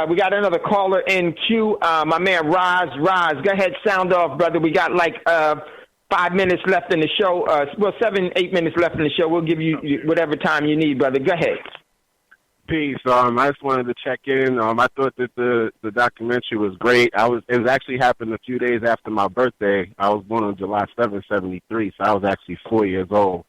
We got another caller in queue. My man Roz. Roz, go ahead. Sound off, brother. We got like 5 minutes left in the show. 7-8 minutes left in the show. We'll give you whatever time you need, brother. Go ahead. Peace. I just wanted to check in. I thought that the documentary was great. It was actually happened a few days after my birthday. I was born on July 7th, 73, so I was actually 4 years old.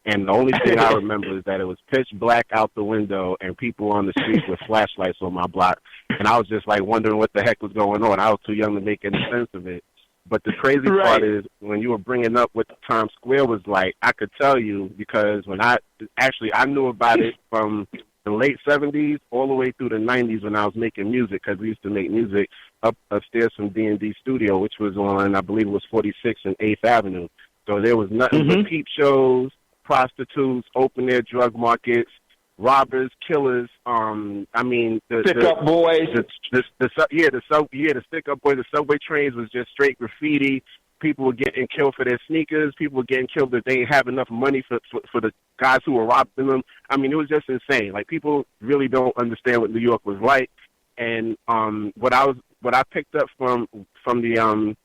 And the only thing I remember is that it was pitch black out the window and people on the streets with flashlights on my block. And I was just like wondering what the heck was going on. I was too young to make any sense of it. But the crazy part is when you were bringing up what Times Square was like, I could tell you because when I knew about it from the late 70s all the way through the 90s when I was making music, because we used to make music upstairs from D&D Studio, which was on, I believe it was 46th and 8th Avenue. So there was nothing but peep shows, prostitutes, open-air drug markets, robbers, killers. The stick-up boys. The stick-up boys. The subway trains was just straight graffiti. People were getting killed for their sneakers. People were getting killed that they didn't have enough money for the guys who were robbing them. I mean, it was just insane. Like, people really don't understand what New York was like. And what I picked up from the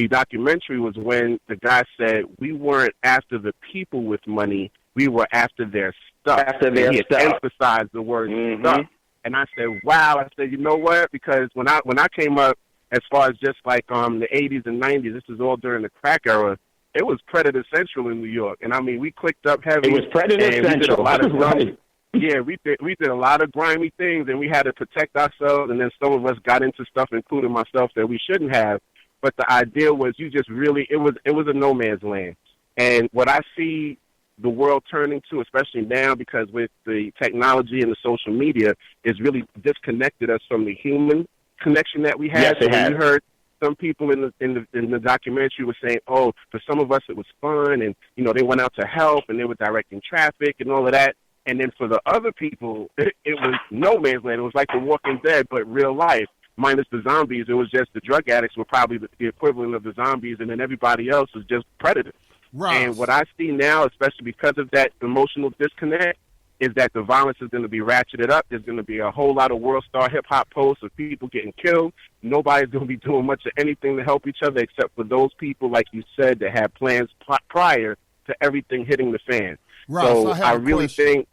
documentary was when the guy said we weren't after the people with money, we were after their stuff. He emphasized the word stuff. And I said, wow. I said, you know what? Because when I came up, as far as just like the 80s and 90s, this was all during the crack era, it was Predator Central in New York. And I mean, we clicked up heavy. It was Predator Central. We did a lot of Yeah, we did a lot of grimy things, and we had to protect ourselves. And then some of us got into stuff, including myself, that we shouldn't have. But the idea was you just really, it was a no man's land. And what I see the world turning to, especially now, because with the technology and the social media, is really disconnected us from the human connection that we had. Yes, so when you heard some people in the documentary were saying, oh, for some of us it was fun, and they went out to help, and they were directing traffic and all of that. And then for the other people, it was no man's land. It was like The Walking Dead, but real life. Minus the zombies, it was just the drug addicts were probably the equivalent of the zombies, and then everybody else was just predators. Right. And what I see now, especially because of that emotional disconnect, is that the violence is going to be ratcheted up. There's going to be a whole lot of world star hip-hop posts of people getting killed. Nobody's going to be doing much of anything to help each other except for those people, like you said, that had plans prior to everything hitting the fan. Right. So I really think...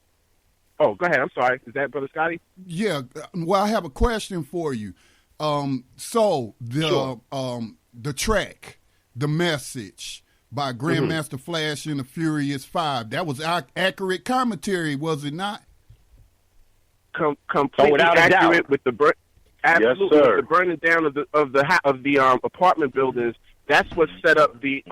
Oh, go ahead. I'm sorry. Is that Brother Scotty? Yeah. Well, I have a question for you. So the track, the message, by Grandmaster Flash and the Furious Five. That was accurate commentary, was it not? Completely without a accurate doubt. with the absolutely Yes, sir. with the burning down of the apartment buildings. That's what set up the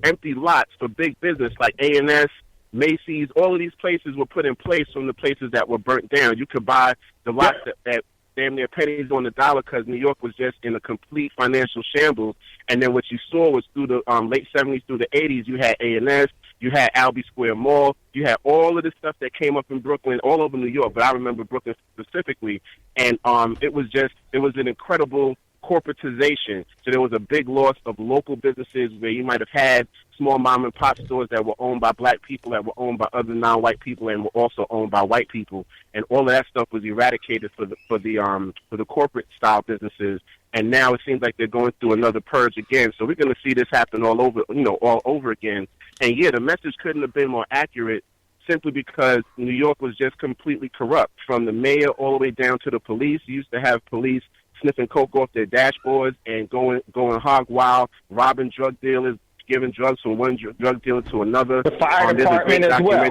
empty lots for big business like A&S, Macy's. All of these places were put in place from the places that were burnt down. You could buy the lots at damn near pennies on the dollar because New York was just in a complete financial shambles. And then what you saw was through the late 70s through the 80s, you had A&S, you had Albee Square Mall, you had all of this stuff that came up in Brooklyn, all over New York, but I remember Brooklyn specifically. And it was an incredible corporatization. So there was a big loss of local businesses where you might have had small mom and pop stores that were owned by black people, that were owned by other non-white people, and were also owned by white people. And all of that stuff was eradicated for the corporate style businesses. And now it seems like they're going through another purge again. So we're going to see this happen all over again. And yeah, the message couldn't have been more accurate, simply because New York was just completely corrupt, from the mayor all the way down to the police. You used to have police sniffing coke off their dashboards and going hog wild, robbing drug dealers, giving drugs from one drug dealer to another. The fire department as well.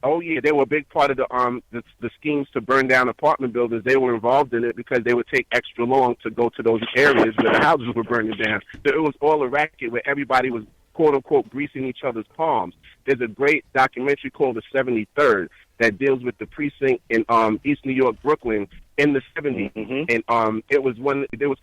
Oh yeah, they were a big part of the schemes to burn down apartment buildings. They were involved in it because they would take extra long to go to those areas where the houses were burning down. So it was all a racket where everybody was quote unquote greasing each other's palms. There's a great documentary called The 73rd that deals with the precinct in East New York, Brooklyn, in the 70s, and it was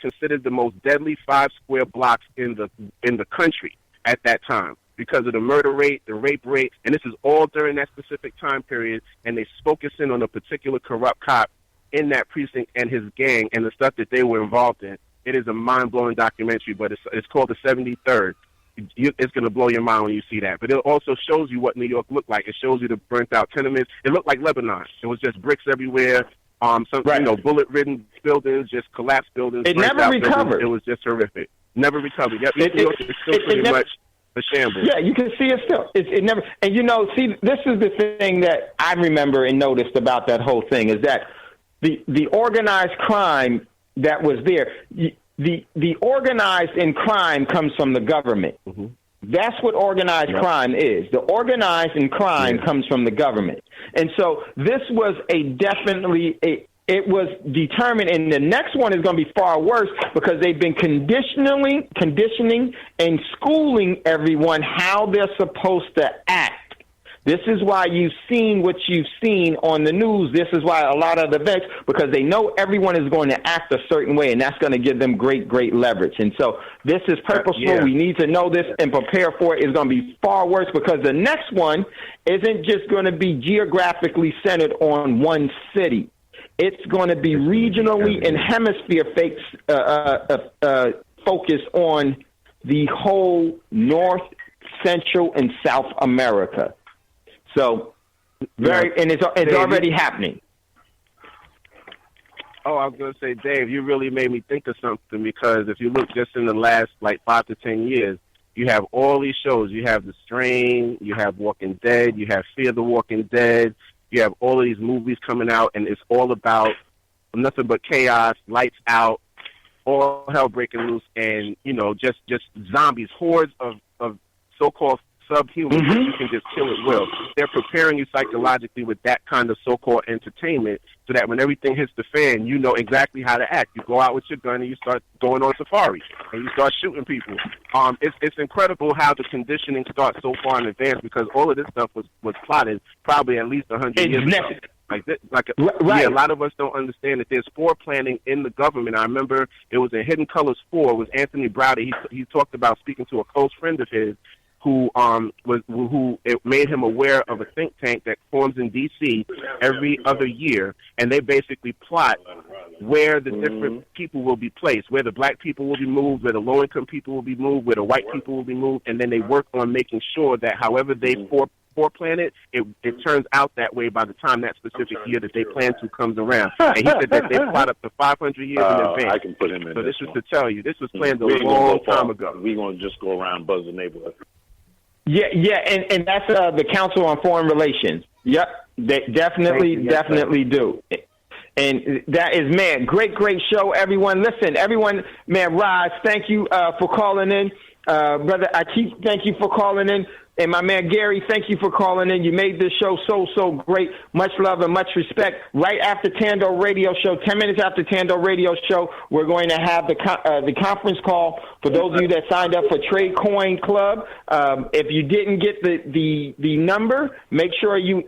considered the most deadly 5 square blocks in the country at that time because of the murder rate, the rape rate, and this is all during that specific time period. And they focus in on a particular corrupt cop in that precinct and his gang and the stuff that they were involved in. It is a mind-blowing documentary, but it's called The 73rd. It's going to blow your mind when you see that. But it also shows you what New York looked like. It shows you the burnt-out tenements. It looked like Lebanon. It was just bricks everywhere. Bullet-ridden buildings, just collapsed buildings. It never recovered. Buildings. It was just horrific. Never recovered. Yep, New York is still pretty much a shambles. Yeah, you can see it still. It never. And see, this is the thing that I remember and noticed about that whole thing is that the organized crime that was there. The organized in crime comes from the government. That's what organized crime is. The organized in crime comes from the government. And so this was it was determined, and the next one is going to be far worse because they've been conditioning and schooling everyone how they're supposed to act. This is why you've seen what you've seen on the news. This is why a lot of the events, because they know everyone is going to act a certain way, and that's going to give them great, great leverage. And so this is purposeful. We need to know this and prepare for it. It's going to be far worse because the next one isn't just going to be geographically centered on one city. It's going to be regionally and hemisphere focus on the whole North, Central, and South America. So, it's already happening. Oh, I was going to say, Dave, you really made me think of something because if you look just in the last 5 to 10 years, you have all these shows. You have The Strain, you have Walking Dead, you have Fear the Walking Dead, you have all of these movies coming out, and it's all about nothing but chaos, lights out, all hell breaking loose, and just zombies, hordes of so-called subhuman. You can just kill at will. They're preparing you psychologically with that kind of so-called entertainment so that when everything hits the fan, you know exactly how to act. You go out with your gun and you start going on safari and you start shooting people. It's incredible how the conditioning starts so far in advance because all of this stuff was plotted probably at least 100 years ago. A lot of us don't understand that there's foreplanning in the government. I remember it was in Hidden Colors 4. It was Anthony Browder. He talked about speaking to a close friend of his who it made him aware of a think tank that forms in D.C. every other year, and they basically plot where the different people will be placed, where the black people will be moved, where the low-income people will be moved, where the white people will be moved, and then they work on making sure that however they foreplan it turns out that way by the time that specific year that they plan to comes around. And he said that they plot up to 500 years in advance. I can put him in. So this was to tell you, this was planned a long time ago. We're going to just go around buzz the neighborhood. Yeah, and that's the Council on Foreign Relations. Yep, they definitely do. And that is, man, great show, everyone. Listen, everyone, man, Roz, thank you for calling in. Brother Akeem, thank you for calling in. And my man Gary, thank you for calling in. You made this show so great. Much love and much respect. Right after Thando Radio Show, 10 minutes after Thando Radio Show, we're going to have the conference call for those of you that signed up for Trade Coin Club. If you didn't get the number, make sure you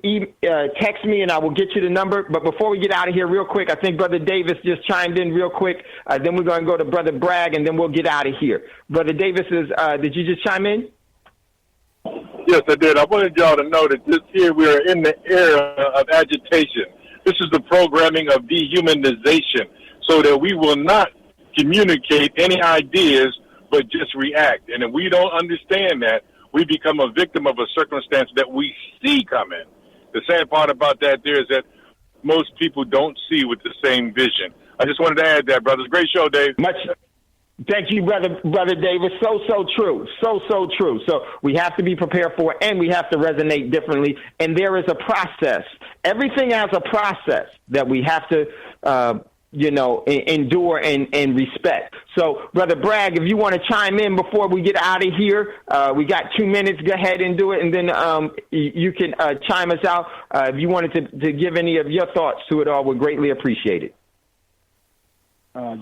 text me and I will get you the number. But before we get out of here real quick, I think Brother Davis just chimed in real quick. Then we're going to go to Brother Bragg, and then we'll get out of here. Brother Davis, did you just chime in? Yes, I did. I wanted y'all to know that this year we are in the era of agitation. This is the programming of dehumanization so that we will not communicate any ideas but just react. And if we don't understand that, we become a victim of a circumstance that we see coming. The sad part about that there is that most people don't see with the same vision. I just wanted to add that, brothers. Great show, Dave. Thank you, Brother Davis. So true. So true. So we have to be prepared for it, and we have to resonate differently. And there is a process. Everything has a process that we have to, endure and respect. So, Brother Bragg, if you want to chime in before we get out of here, we got 2 minutes. Go ahead and do it, and then you can chime us out. If you wanted to give any of your thoughts to it all, we'd greatly appreciate it.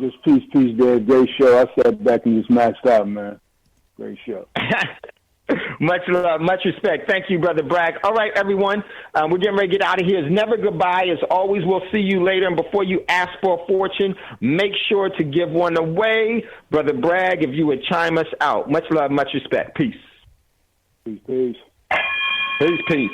Just peace, Dave. Great show. I sat back and just maxed out, man. Great show. Much love, much respect. Thank you, Brother Bragg. All right, everyone. We're getting ready to get out of here. It's never goodbye. As always, we'll see you later. And before you ask for a fortune, make sure to give one away. Brother Bragg, if you would chime us out. Much love, much respect. Peace. Peace. Peace.